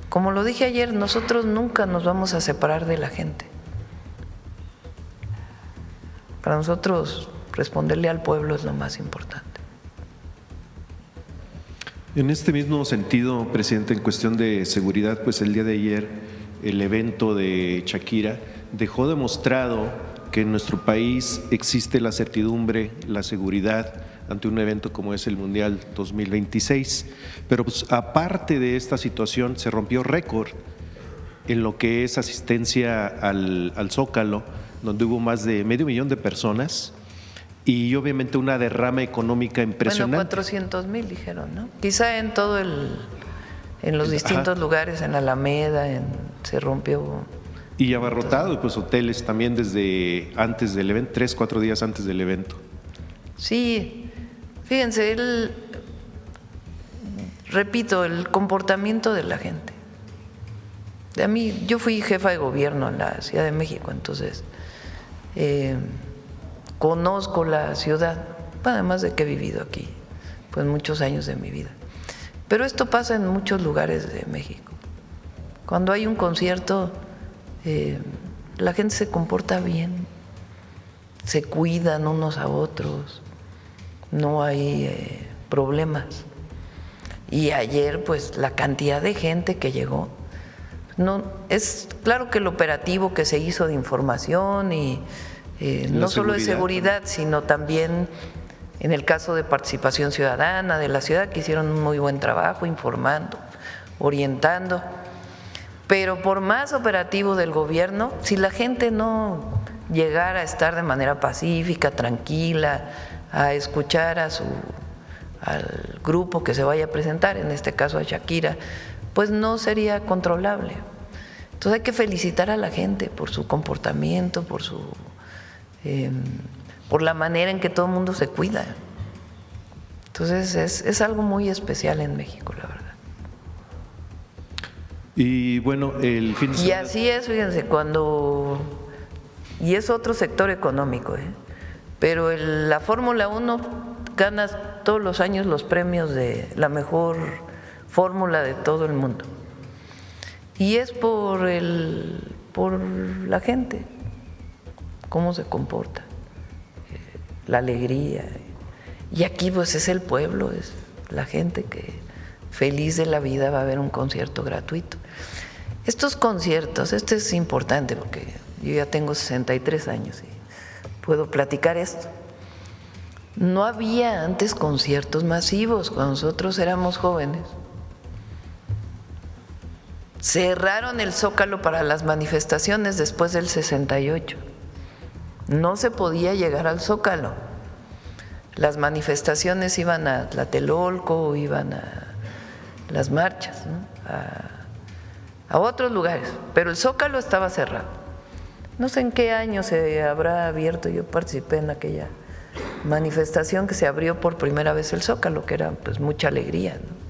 como lo dije ayer, nosotros nunca nos vamos a separar de la gente. Para nosotros responderle al pueblo es lo más importante. En este mismo sentido, presidente, en cuestión de seguridad, pues el día de ayer el evento de Shakira dejó demostrado que en nuestro país existe la certidumbre, la seguridad ante un evento como es el Mundial 2026. Pero pues, aparte de esta situación, se rompió récord en lo que es asistencia al Zócalo, donde hubo más de 500,000 de personas y obviamente una derrama económica impresionante. Bueno, 400,000 dijeron, ¿no? Quizá en todo en los distintos lugares, en Alameda, se rompió. Y abarrotado, pues hoteles también desde antes del evento, 3-4 días antes del evento. Sí, fíjense, repito, el comportamiento de la gente. A mí, yo fui jefa de gobierno en la Ciudad de México, entonces conozco la ciudad, además de que he vivido aquí pues muchos años de mi vida. Pero esto pasa en muchos lugares de México. Cuando hay un concierto, la gente se comporta bien, se cuidan unos a otros, no hay problemas. Y ayer, pues, la cantidad de gente que llegó, no, es claro que el operativo que se hizo de información y no solo de seguridad, sino también en el caso de participación ciudadana de la ciudad, que hicieron un muy buen trabajo informando, orientando. Pero por más operativo del gobierno, si la gente no llegara a estar de manera pacífica, tranquila, a escuchar al grupo que se vaya a presentar, en este caso a Shakira, pues no sería controlable. Entonces hay que felicitar a la gente por su comportamiento, por la manera en que todo el mundo se cuida. Entonces es algo muy especial en México, la verdad. Y bueno, el fin de semana… Y así es, fíjense, y es otro sector económico, pero la Fórmula 1 gana todos los años los premios de la mejor fórmula de todo el mundo. Y es por la gente, cómo se comporta, la alegría. Y aquí pues es el pueblo, es la gente que feliz de la vida va a ver un concierto gratuito. Estos conciertos, este es importante porque yo ya tengo 63 años y puedo platicar esto. No había antes conciertos masivos cuando nosotros éramos jóvenes. Cerraron el Zócalo para las manifestaciones después del 68. No se podía llegar al Zócalo. Las manifestaciones iban a Tlatelolco, iban a las marchas, ¿no? a otros lugares, pero el Zócalo estaba cerrado. No sé en qué año se habrá abierto, yo participé en aquella manifestación que se abrió por primera vez el Zócalo, que era pues mucha alegría, ¿no?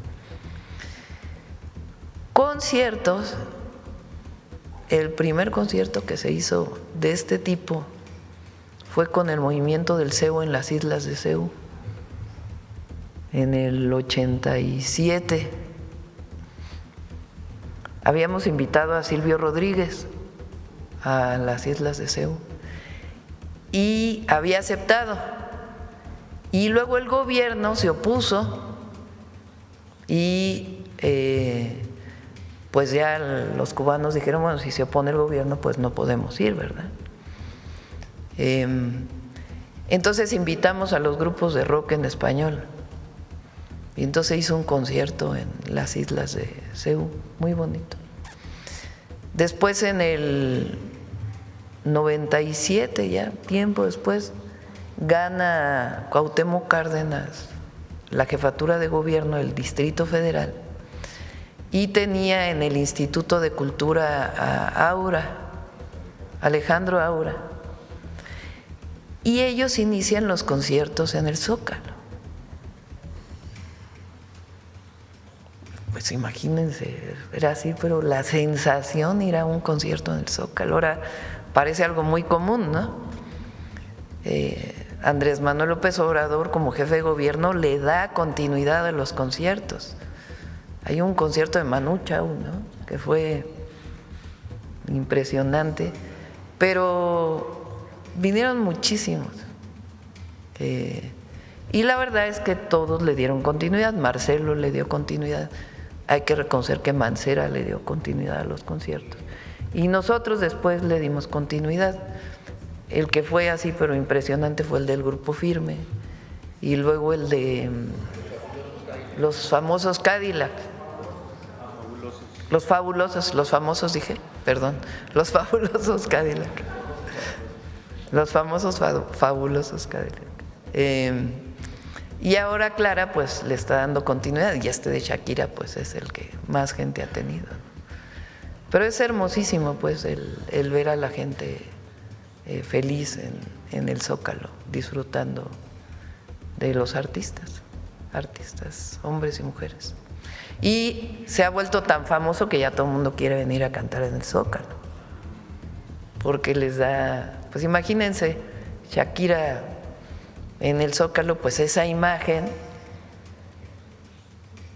Conciertos, el primer concierto que se hizo de este tipo fue con el movimiento del CEU en las islas de CEU, en el 87. Habíamos invitado a Silvio Rodríguez a las islas de CEU y había aceptado. Y luego el gobierno se opuso y pues ya los cubanos dijeron, bueno, si se opone el gobierno, pues no podemos ir, ¿verdad? Entonces invitamos a los grupos de rock en español y entonces hizo un concierto en las islas de CEU, muy bonito. Después en el 97, ya tiempo después, gana Cuauhtémoc Cárdenas la jefatura de gobierno del Distrito Federal y tenía en el Instituto de Cultura a Aura, Alejandro Aura, y ellos inician los conciertos en el Zócalo. Pues imagínense, era así, pero la sensación ir a un concierto en el Zócalo ahora parece algo muy común, ¿no? Andrés Manuel López Obrador, como jefe de gobierno, le da continuidad a los conciertos. Hay un concierto de Manu Chao, ¿no?, que fue impresionante, pero vinieron muchísimos. Y la verdad es que todos le dieron continuidad. Marcelo le dio continuidad. Hay que reconocer que Mancera le dio continuidad a los conciertos. Y nosotros después le dimos continuidad. El que fue así, pero impresionante, fue el del Grupo Firme. Y luego el de los famosos Cadillac. Los famosos Cadillac. Los famosos fabulosos Cadillac. Y ahora Clara pues le está dando continuidad, y este de Shakira pues es el que más gente ha tenido. Pero es hermosísimo pues el ver a la gente feliz en el Zócalo, disfrutando de los artistas, hombres y mujeres. Y se ha vuelto tan famoso que ya todo el mundo quiere venir a cantar en el Zócalo, porque les da, pues imagínense, Shakira en el Zócalo, pues esa imagen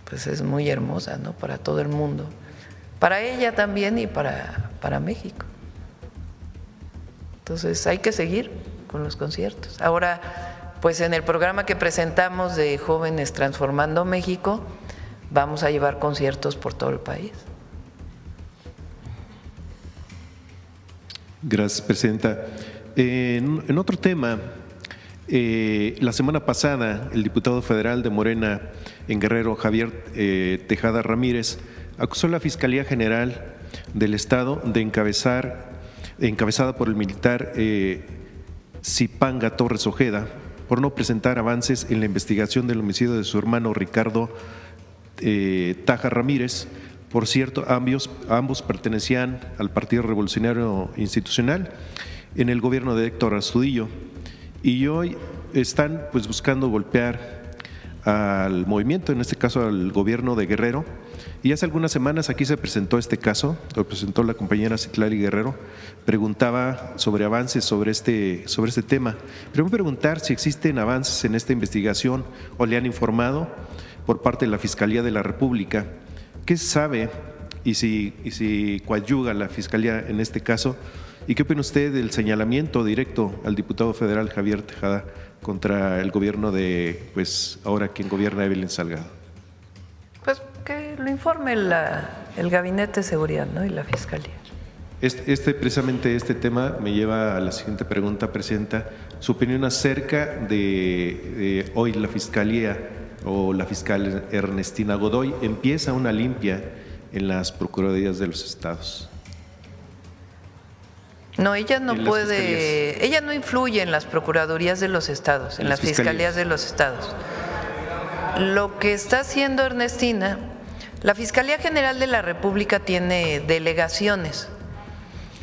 pues es muy hermosa, ¿no?, para todo el mundo, para ella también y para México. Entonces hay que seguir con los conciertos. Ahora, pues en el programa que presentamos de Jóvenes Transformando México, vamos a llevar conciertos por todo el país. Gracias, Presidenta. En otro tema, la semana pasada el diputado federal de Morena en Guerrero, Javier Tejada Ramírez, acusó a la Fiscalía General del Estado de encabezada por el militar Zipanga Torres Ojeda, por no presentar avances en la investigación del homicidio de su hermano Ricardo Taja Ramírez. Por cierto, ambos pertenecían al Partido Revolucionario Institucional en el gobierno de Héctor Astudillo, y hoy están pues buscando golpear al movimiento, en este caso al gobierno de Guerrero. Y hace algunas semanas aquí se presentó este caso, lo presentó la compañera Citlali Guerrero, preguntaba sobre avances sobre este tema. Pero voy a preguntar si existen avances en esta investigación o le han informado por parte de la Fiscalía de la República. ¿Qué se sabe y si coadyuga la Fiscalía en este caso? ¿Y qué opina usted del señalamiento directo al diputado federal Javier Tejada contra el gobierno de, pues ahora quien gobierna, Evelyn Salgado? Pues que lo informe el Gabinete de Seguridad, ¿no?, y la Fiscalía. Precisamente este tema me lleva a la siguiente pregunta, Presidenta. Su opinión acerca de hoy la Fiscalía o la fiscal Ernestina Godoy empieza una limpia en las procuradurías de los estados. No, ella no puede, ella no influye en las procuradurías de los estados, en las fiscalías de los estados. Lo que está haciendo Ernestina, la Fiscalía General de la República tiene delegaciones.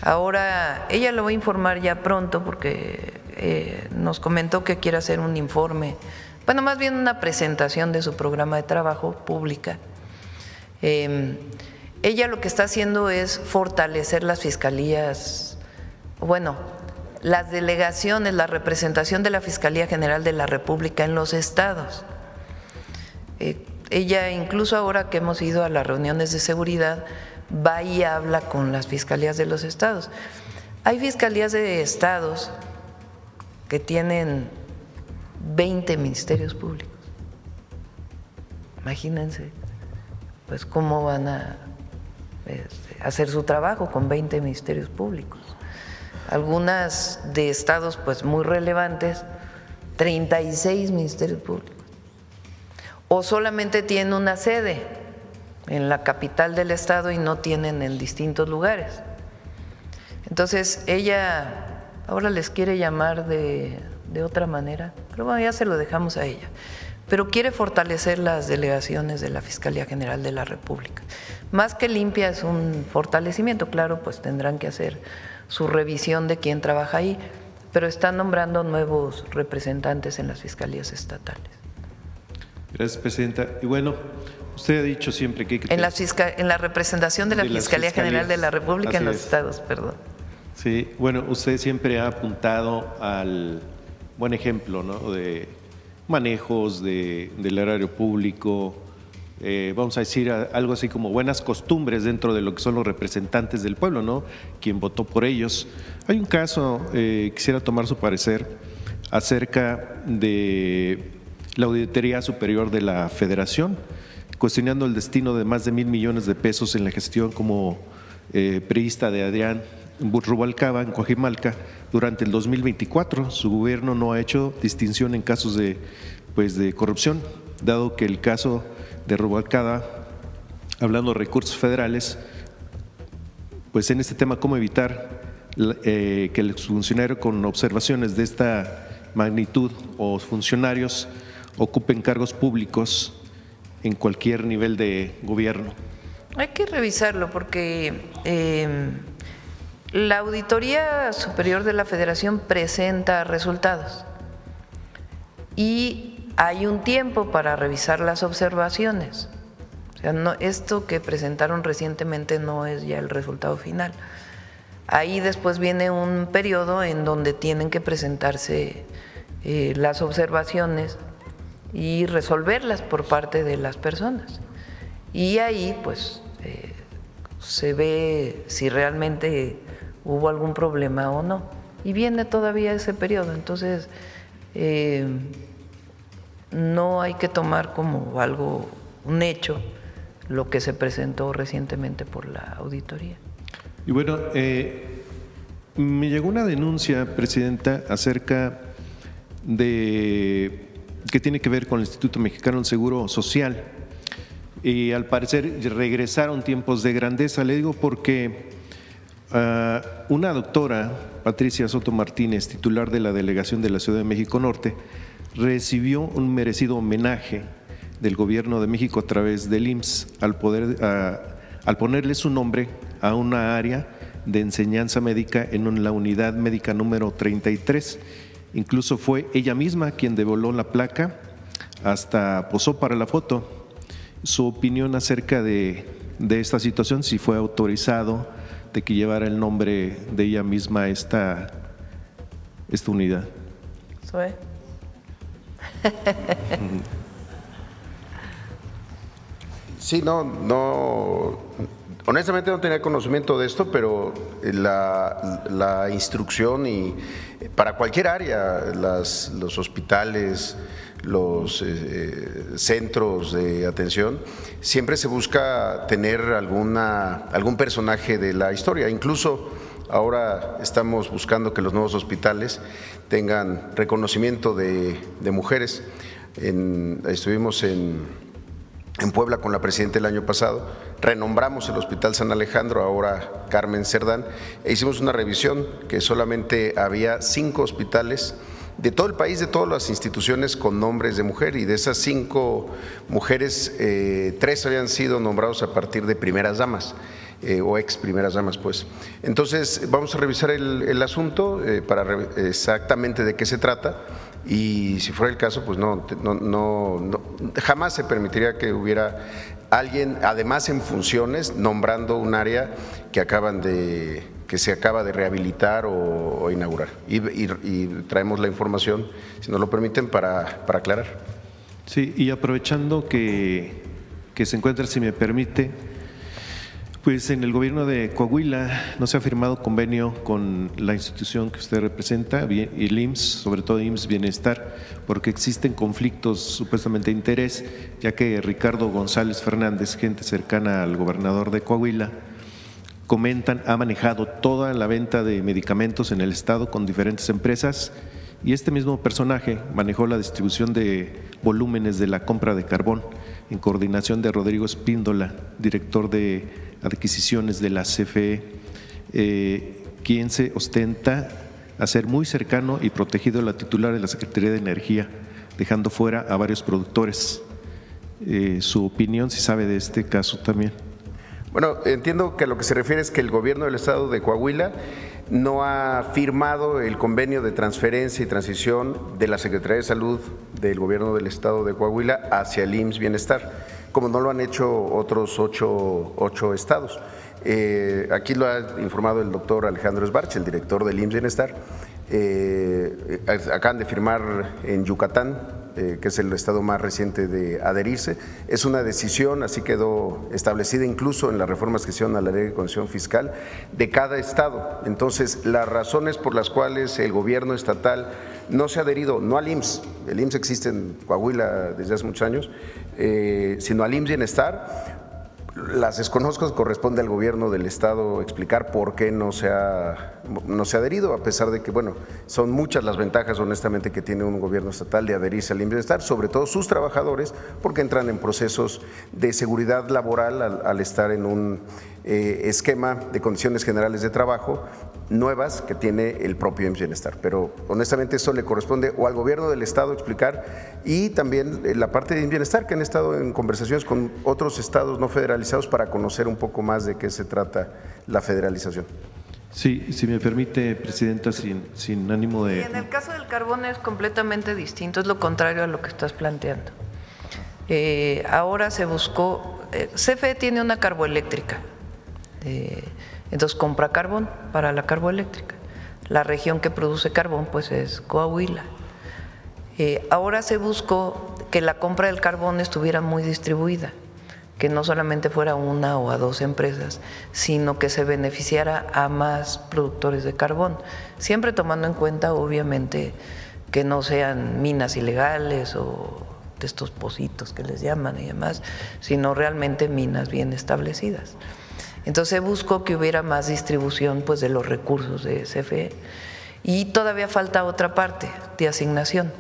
Ahora, ella lo va a informar ya pronto porque nos comentó que quiere hacer un informe, bueno, más bien una presentación de su programa de trabajo pública. Ella lo que está haciendo es fortalecer las fiscalías, bueno, las delegaciones, la representación de la Fiscalía General de la República en los estados. Ella, incluso ahora que hemos ido a las reuniones de seguridad, va y habla con las fiscalías de los estados. Hay fiscalías de estados que tienen 20 ministerios públicos. Imagínense, pues cómo van a hacer su trabajo con 20 ministerios públicos. Algunas de estados pues muy relevantes, 36 ministerios públicos. O solamente tienen una sede en la capital del estado y no tienen en distintos lugares. Entonces ella ahora les quiere llamar de otra manera, pero bueno, ya se lo dejamos a ella. Pero quiere fortalecer las delegaciones de la Fiscalía General de la República. Más que limpia, es un fortalecimiento, claro, pues tendrán que hacer su revisión de quién trabaja ahí, pero están nombrando nuevos representantes en las fiscalías estatales. Gracias, Presidenta. Y bueno, usted ha dicho siempre que hay que… En la representación de la Fiscalía General de la República en los estados, perdón. Sí, bueno, usted siempre ha apuntado al buen ejemplo, ¿no? De manejos del erario público, vamos a decir algo así como buenas costumbres dentro de lo que son los representantes del pueblo, ¿no? Quien votó por ellos. Hay un caso, quisiera tomar su parecer acerca de la Auditoría Superior de la Federación, cuestionando el destino de más de 1,000 millones de pesos en la gestión como priista de Adrián Rubalcaba en Coajimalca durante el 2024. Su gobierno no ha hecho distinción en casos de corrupción, dado que el caso de Rubalcaba, hablando de recursos federales, pues en este tema, ¿cómo evitar que el exfuncionario con observaciones de esta magnitud o funcionarios ocupen cargos públicos en cualquier nivel de gobierno? Hay que revisarlo porque la Auditoría Superior de la Federación presenta resultados y hay un tiempo para revisar las observaciones. O sea, no, esto que presentaron recientemente no es ya el resultado final. Ahí después viene un periodo en donde tienen que presentarse las observaciones y resolverlas por parte de las personas. Y ahí pues se ve si realmente hubo algún problema o no. Y viene todavía ese periodo, entonces no hay que tomar como algo, un hecho, lo que se presentó recientemente por la auditoría. Y bueno, me llegó una denuncia, Presidenta, acerca de que tiene que ver con el Instituto Mexicano del Seguro Social. Y al parecer regresaron tiempos de grandeza. Le digo porque una doctora, Patricia Soto Martínez, titular de la Delegación de la Ciudad de México Norte, recibió un merecido homenaje del Gobierno de México a través del IMSS al ponerle su nombre a una área de enseñanza médica en la unidad médica número 33. Incluso fue ella misma quien devoló la placa, hasta posó para la foto. Su opinión acerca de esta situación, si fue autorizado de que llevara el nombre de ella misma esta unidad. ¿Soy? Sí, no, honestamente no tenía conocimiento de esto, pero la instrucción y para cualquier área, los hospitales, los centros de atención, siempre se busca tener algún personaje de la historia. Incluso ahora estamos buscando que los nuevos hospitales tengan reconocimiento de mujeres. Estuvimos en Puebla con la presidenta el año pasado, renombramos el Hospital San Alejandro, ahora Carmen Cerdán, e hicimos una revisión que solamente había 5 hospitales de todo el país, de todas las instituciones con nombres de mujer, y de esas 5 mujeres, 3 habían sido nombrados a partir de primeras damas. O ex primeras damas, pues. Entonces vamos a revisar el asunto para exactamente de qué se trata, y si fuera el caso, pues no, jamás se permitiría que hubiera alguien, además en funciones, nombrando un área que se acaba de rehabilitar o inaugurar. Y traemos la información, si nos lo permiten, para aclarar. Sí, y aprovechando que se encuentra, si me permite, pues en el gobierno de Coahuila no se ha firmado convenio con la institución que usted representa, y el IMSS, sobre todo IMSS Bienestar, porque existen conflictos supuestamente de interés, ya que Ricardo González Fernández, gente cercana al gobernador de Coahuila, comentan, ha manejado toda la venta de medicamentos en el estado con diferentes empresas, y este mismo personaje manejó la distribución de volúmenes de la compra de carbón en coordinación de Rodrigo Espíndola, director de adquisiciones de la CFE, quien se ostenta a ser muy cercano y protegido a la titular de la Secretaría de Energía, dejando fuera a varios productores. Su opinión, si sabe de este caso también. Bueno, entiendo que a lo que se refiere es que el gobierno del estado de Coahuila no ha firmado el convenio de transferencia y transición de la Secretaría de Salud del gobierno del estado de Coahuila hacia el IMSS Bienestar, como no lo han hecho otros 8 estados. Aquí lo ha informado el doctor Alejandro Esbarche, el director del IMSS Bienestar, Acaban de firmar en Yucatán, que es el estado más reciente de adherirse. Es una decisión, así quedó establecida incluso en las reformas que hicieron a la ley de condición fiscal de cada estado. Entonces, las razones por las cuales el gobierno estatal no se ha adherido, no al IMSS, el IMSS existe en Coahuila desde hace muchos años, sino al IMSS Bienestar, las desconozco, corresponde al gobierno del estado explicar por qué no se ha adherido, a pesar de que, bueno, son muchas las ventajas honestamente que tiene un gobierno estatal de adherirse al IMSS Bienestar, sobre todo sus trabajadores, porque entran en procesos de seguridad laboral al estar en un esquema de condiciones generales de trabajo nuevas que tiene el propio IMSS Bienestar. Pero honestamente eso le corresponde o al gobierno del estado explicar, y también la parte de IMSS Bienestar, que han estado en conversaciones con otros estados no federalizados para conocer un poco más de qué se trata la federalización. Sí, si me permite, Presidenta, sin ánimo de… Y en el caso del carbón es completamente distinto, es lo contrario a lo que estás planteando. Ahora se buscó, CFE tiene una carboeléctrica, entonces compra carbón para la carboeléctrica. La región que produce carbón pues es Coahuila. Ahora se buscó que la compra del carbón estuviera muy distribuida, que no solamente fuera una o a dos empresas, sino que se beneficiara a más productores de carbón, siempre tomando en cuenta obviamente que no sean minas ilegales o de estos pocitos que les llaman y demás, sino realmente minas bien establecidas. Entonces buscó que hubiera más distribución pues de los recursos de CFE, y todavía falta otra parte de asignación.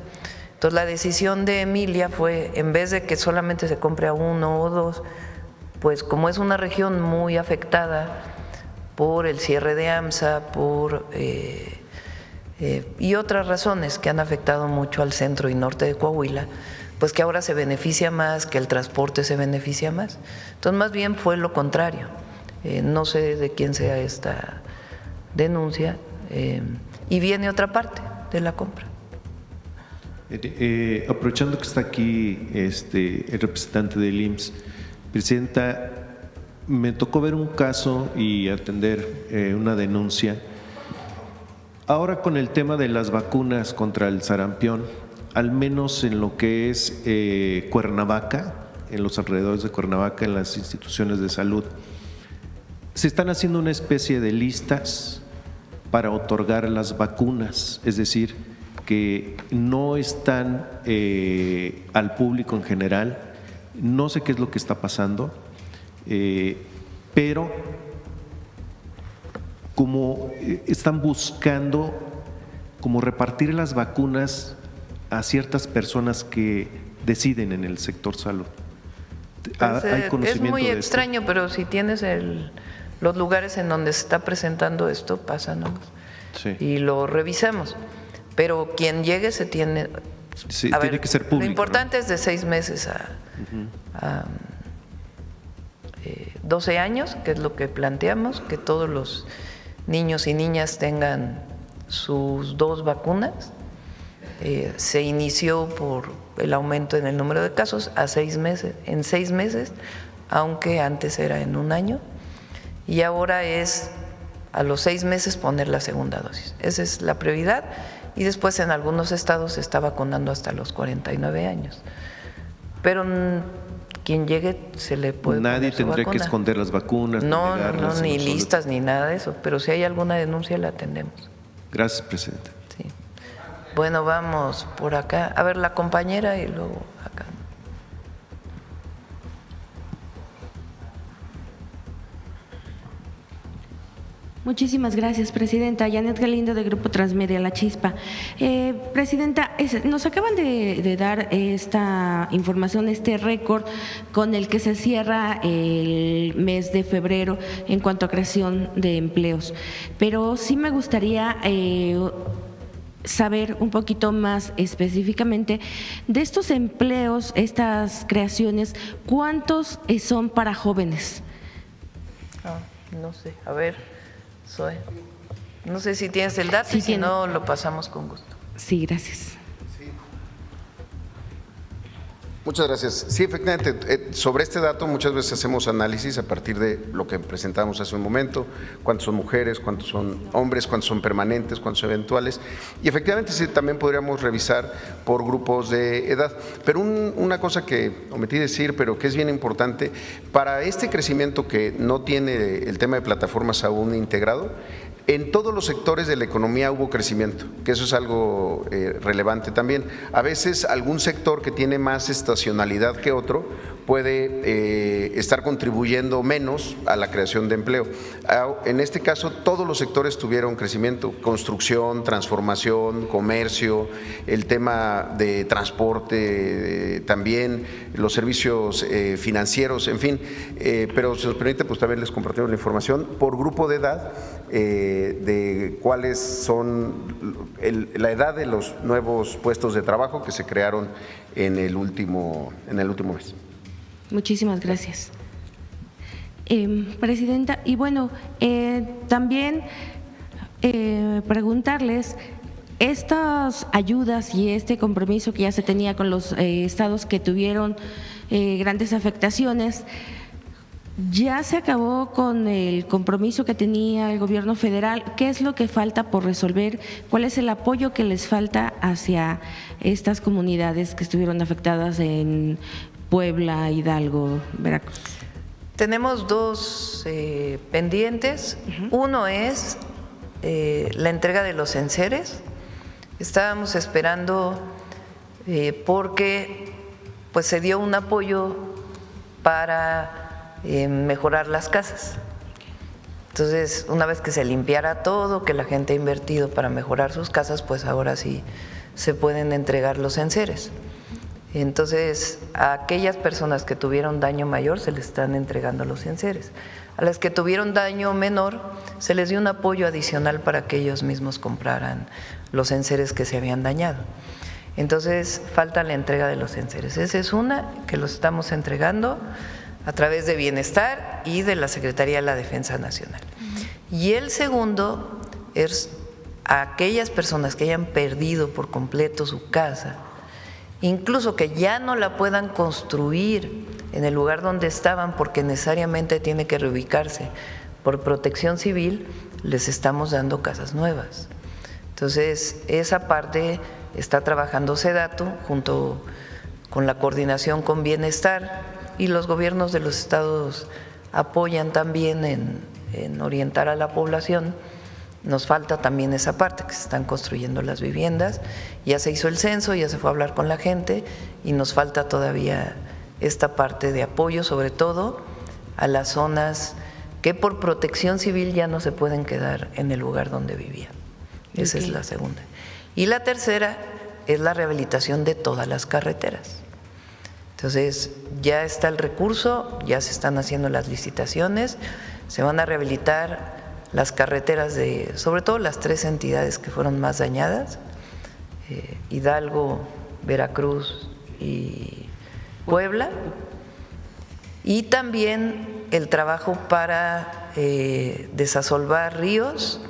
Entonces la decisión de Emilia fue, en vez de que solamente se compre a uno o dos, pues como es una región muy afectada por el cierre de AMSA, y otras razones que han afectado mucho al centro y norte de Coahuila, pues que ahora se beneficia más, que el transporte se beneficia más. Entonces más bien fue lo contrario. No sé de quién sea esta denuncia, y viene otra parte de la compra. Aprovechando que está aquí el representante del IMSS, Presidenta, me tocó ver un caso y atender una denuncia. Ahora con el tema de las vacunas contra el sarampión, al menos en lo que es Cuernavaca, en los alrededores de Cuernavaca, en las instituciones de salud, se están haciendo una especie de listas para otorgar las vacunas, es decir, que no están al público en general. No sé qué es lo que está pasando, pero como están buscando como repartir las vacunas a ciertas personas que deciden en el sector salud. Pues, ¿Hay conocimiento es muy de extraño, esto? pero si tienes los lugares en donde se está presentando esto, pásanos Sí. y lo revisamos. Pero quien llegue se tiene… Sí, a tiene ver, que ser público. Lo importante, ¿no? es de 6 meses a 12 años, que es lo que planteamos, que todos los niños y niñas tengan sus 2 vacunas. Se inició por el aumento en el número de casos a 6 meses, en 6 meses, aunque antes era en 1 año, y ahora es a los 6 meses poner la segunda dosis. Esa es la prioridad, y después en algunos estados se está vacunando hasta los 49 años. Pero quien llegue se le puede Nadie poner su tendrá que vacuna. esconder las vacunas. No, negarlas, ni en absoluto. listas ni nada de eso, pero si hay alguna denuncia la atendemos. Gracias, Presidenta. Sí. Bueno, vamos por acá. A ver, la compañera y luego acá. Muchísimas gracias, Presidenta. Janet Galindo, de Grupo Transmedia La Chispa. Presidenta, nos acaban de dar esta información, este récord con el que se cierra el mes de febrero en cuanto a creación de empleos. Pero sí me gustaría saber un poquito más específicamente de estos empleos, estas creaciones, ¿cuántos son para jóvenes? No sé, a ver. No sé si tienes el dato, Sí, y si tiene. no, lo pasamos con gusto. Sí, gracias. Muchas gracias. Sí, efectivamente, sobre este dato muchas veces hacemos análisis a partir de lo que presentamos hace un momento, cuántos son mujeres, cuántos son hombres, cuántos son permanentes, cuántos son eventuales, y efectivamente sí, también podríamos revisar por grupos de edad. Pero una cosa que omití decir, pero que es bien importante, para este crecimiento que no tiene el tema de plataformas aún integrado, en todos los sectores de la economía hubo crecimiento, que eso es algo relevante también. A veces algún sector que tiene más estacionalidad que otro puede estar contribuyendo menos a la creación de empleo. En este caso, todos los sectores tuvieron crecimiento: construcción, transformación, comercio, el tema de transporte, también los servicios financieros, en fin. Pero si nos permite, pues también les compartimos la información por grupo de edad, de cuáles son la edad de los nuevos puestos de trabajo que se crearon en el último mes. Muchísimas gracias. Presidenta, y bueno, también preguntarles, estas ayudas y este compromiso que ya se tenía con los estados que tuvieron grandes afectaciones, ¿ya se acabó con el compromiso que tenía el gobierno federal? ¿Qué es lo que falta por resolver? ¿Cuál es el apoyo que les falta hacia estas comunidades que estuvieron afectadas en Puebla, Hidalgo, Veracruz? Tenemos dos pendientes. Uno es la entrega de los enseres. Estábamos esperando porque pues se dio un apoyo para mejorar las casas. Entonces, una vez que se limpiara todo, que la gente ha invertido para mejorar sus casas, pues ahora sí se pueden entregar los enseres. Entonces, a aquellas personas que tuvieron daño mayor se les están entregando los enseres. A las que tuvieron daño menor se les dio un apoyo adicional para que ellos mismos compraran los enseres que se habían dañado. Entonces, falta la entrega de los enseres. Esa es una que los estamos entregando a través de Bienestar y de la Secretaría de la Defensa Nacional. Y el segundo es a aquellas personas que hayan perdido por completo su casa, incluso que ya no la puedan construir en el lugar donde estaban porque necesariamente tiene que reubicarse por protección civil, les estamos dando casas nuevas. Entonces, esa parte está trabajando SEDATU junto con la coordinación con Bienestar, y los gobiernos de los estados apoyan también en orientar a la población. Nos falta también esa parte, que se están construyendo las viviendas, ya se hizo el censo, ya se fue a hablar con la gente y nos falta todavía esta parte de apoyo, sobre todo a las zonas que por protección civil ya no se pueden quedar en el lugar donde vivían. Esa es la segunda. Y la tercera es la rehabilitación de todas las carreteras. Entonces, ya está el recurso, ya se están haciendo las licitaciones, se van a rehabilitar las carreteras de, sobre todo las 3 entidades que fueron más dañadas, Hidalgo, Veracruz y Puebla, y también el trabajo para desasolvar ríos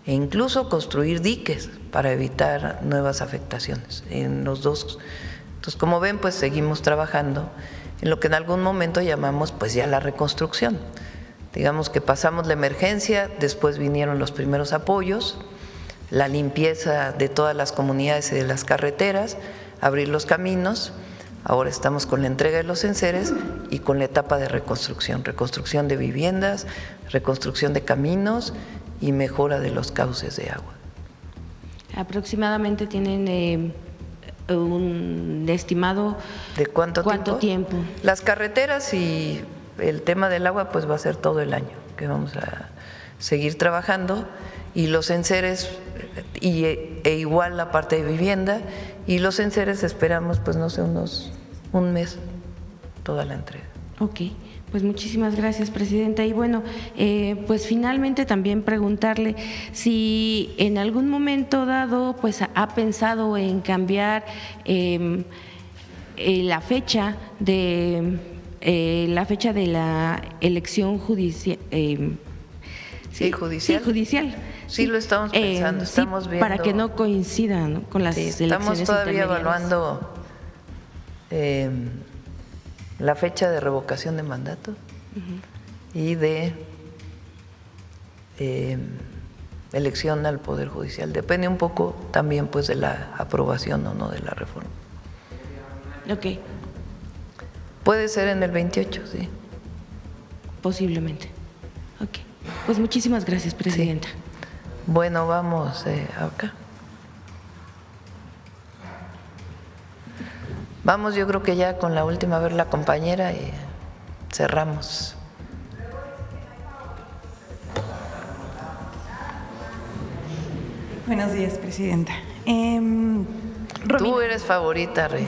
e incluso construir diques para evitar nuevas afectaciones en los dos. Entonces, como ven, pues seguimos trabajando en lo que en algún momento llamamos pues ya la reconstrucción. Digamos que pasamos la emergencia, después vinieron los primeros apoyos, la limpieza de todas las comunidades y de las carreteras, abrir los caminos. Ahora estamos con la entrega de los enseres y con la etapa de reconstrucción, reconstrucción de viviendas, reconstrucción de caminos y mejora de los cauces de agua. Aproximadamente tienen un estimado de cuánto tiempo. Las carreteras y el tema del agua pues va a ser todo el año que vamos a seguir trabajando, y los enseres e igual la parte de vivienda, y los enseres esperamos pues no sé, un mes toda la entrega. Ok, pues muchísimas gracias, Presidenta. Y bueno, pues finalmente también preguntarle si en algún momento dado pues ha pensado en cambiar la fecha de la elección judicial. Judicial. Sí, lo estamos pensando, estamos viendo. Para que no coincidan con las elecciones estamos todavía intermedias. Evaluando la fecha de revocación de mandato y de elección al Poder Judicial. Depende un poco también pues de la aprobación o no de la reforma. Ok. Puede ser en el 28, sí. Posiblemente. Ok. Pues muchísimas gracias, Presidenta. Sí. Bueno, vamos acá. Vamos, yo creo que ya con la última, a ver la compañera y cerramos. Buenos días, Presidenta. Tú eres favorita, Rey.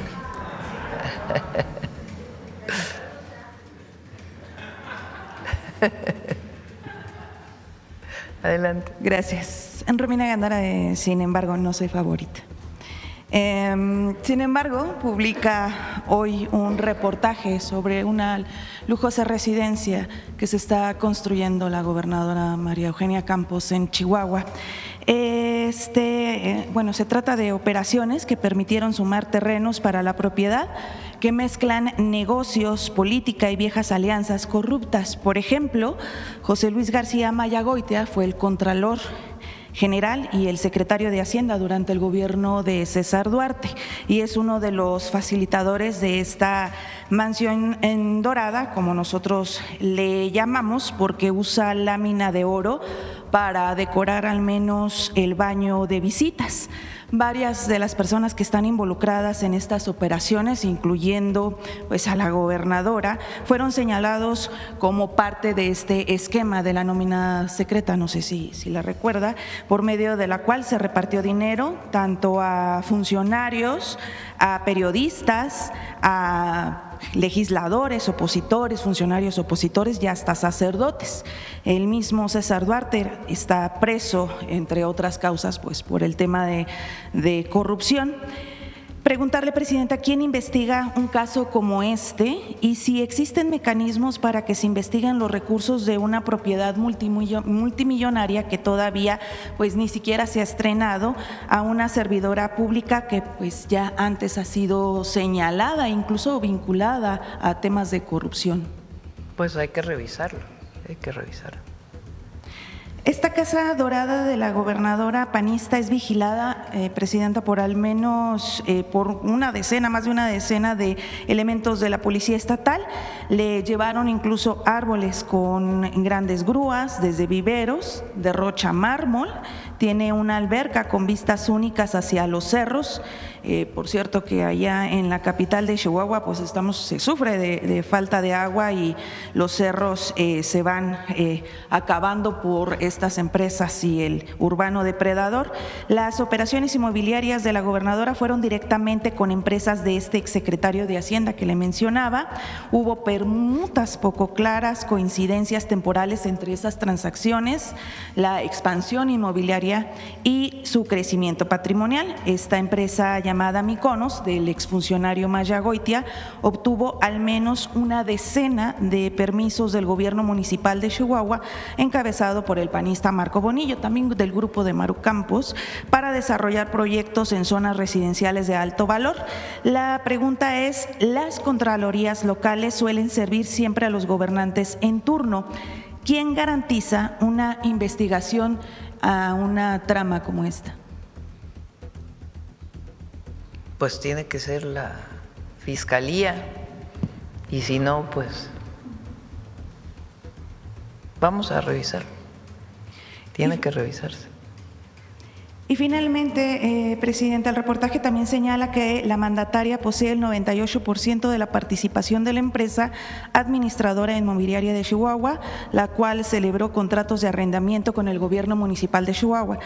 Adelante. Gracias. Romina Gándara, sin embargo, no soy favorita. Sin embargo, publica hoy un reportaje sobre una lujosa residencia que se está construyendo la gobernadora María Eugenia Campos en Chihuahua. Se trata de operaciones que permitieron sumar terrenos para la propiedad que mezclan negocios, política y viejas alianzas corruptas. Por ejemplo, José Luis García Mayagoitia fue el contralor general y el secretario de Hacienda durante el gobierno de César Duarte y es uno de los facilitadores de esta mansión en dorada, como nosotros le llamamos, porque usa lámina de oro para decorar al menos el baño de visitas. Varias de las personas que están involucradas en estas operaciones, incluyendo pues a la gobernadora, fueron señalados como parte de este esquema de la nómina secreta, no sé si la recuerda, por medio de la cual se repartió dinero tanto a funcionarios, a periodistas, a legisladores, opositores, funcionarios opositores y hasta sacerdotes. El mismo César Duarte está preso, entre otras causas, pues por el tema de corrupción. Preguntarle, Presidenta, ¿quién investiga un caso como este y si existen mecanismos para que se investiguen los recursos de una propiedad multimillonaria que todavía pues ni siquiera se ha estrenado a una servidora pública que pues ya antes ha sido señalada, incluso vinculada a temas de corrupción? Pues hay que revisarlo, hay que revisarlo. Esta Casa Dorada de la gobernadora panista es vigilada, Presidenta, por al menos por más de una decena de elementos de la Policía Estatal. Le llevaron incluso árboles con grandes grúas, desde viveros, derrocha mármol, tiene una alberca con vistas únicas hacia los cerros. Por cierto que allá en la capital de Chihuahua pues se sufre de falta de agua y los cerros se van acabando por estas empresas y el urbano depredador. Las operaciones inmobiliarias de la gobernadora fueron directamente con empresas de este exsecretario de Hacienda que le mencionaba. Hubo permutas poco claras, coincidencias temporales entre esas transacciones, la expansión inmobiliaria y su crecimiento patrimonial. Esta empresa llamada Mykonos, del exfuncionario Mayagoitia, obtuvo al menos una decena de permisos del gobierno municipal de Chihuahua, encabezado por el panista Marco Bonillo, también del grupo de Maru Campos, para desarrollar proyectos en zonas residenciales de alto valor. La pregunta es, ¿las contralorías locales suelen servir siempre a los gobernantes en turno? ¿Quién garantiza una investigación a una trama como esta? Pues tiene que ser la Fiscalía y si no, pues vamos a revisarlo. Tiene que revisarse. Y finalmente, Presidenta, el reportaje también señala que la mandataria posee el 98% de la participación de la empresa administradora inmobiliaria de Chihuahua, la cual celebró contratos de arrendamiento con el gobierno municipal de Chihuahua.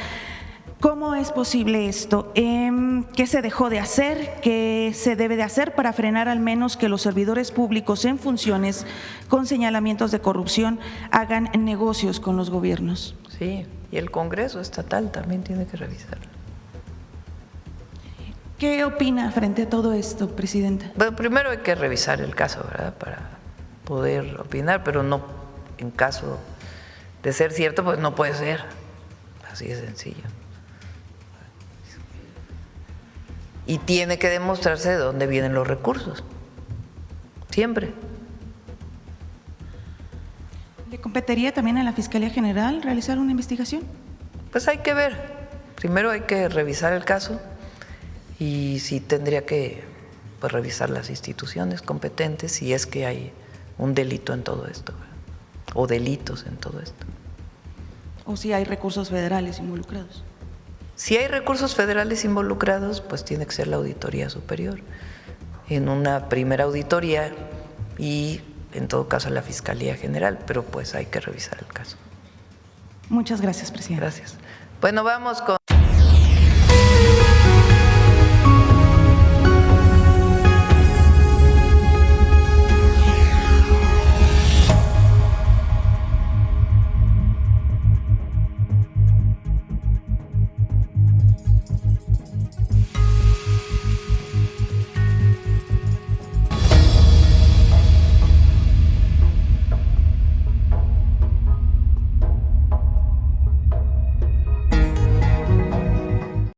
¿Cómo es posible esto? ¿Qué se dejó de hacer? ¿Qué se debe de hacer para frenar al menos que los servidores públicos en funciones con señalamientos de corrupción hagan negocios con los gobiernos? Sí, y el Congreso estatal también tiene que revisarlo. ¿Qué opina frente a todo esto, Presidenta? Bueno, primero hay que revisar el caso, ¿verdad? Para poder opinar, pero no, en caso de ser cierto, pues no puede ser. Así de sencillo. y tiene que demostrarse de dónde vienen los recursos, siempre. ¿Le competiría también a la Fiscalía General realizar una investigación? Pues hay que ver, primero hay que revisar el caso y sí tendría que pues, revisar las instituciones competentes si es que hay un delito en todo esto, ¿verdad? O delitos en todo esto. ¿O si hay recursos federales involucrados? Si hay recursos federales involucrados, pues tiene que ser la Auditoría Superior, en una primera auditoría y en todo caso la Fiscalía General, pero pues hay que revisar el caso. Muchas gracias, presidente. Gracias. Bueno, vamos con...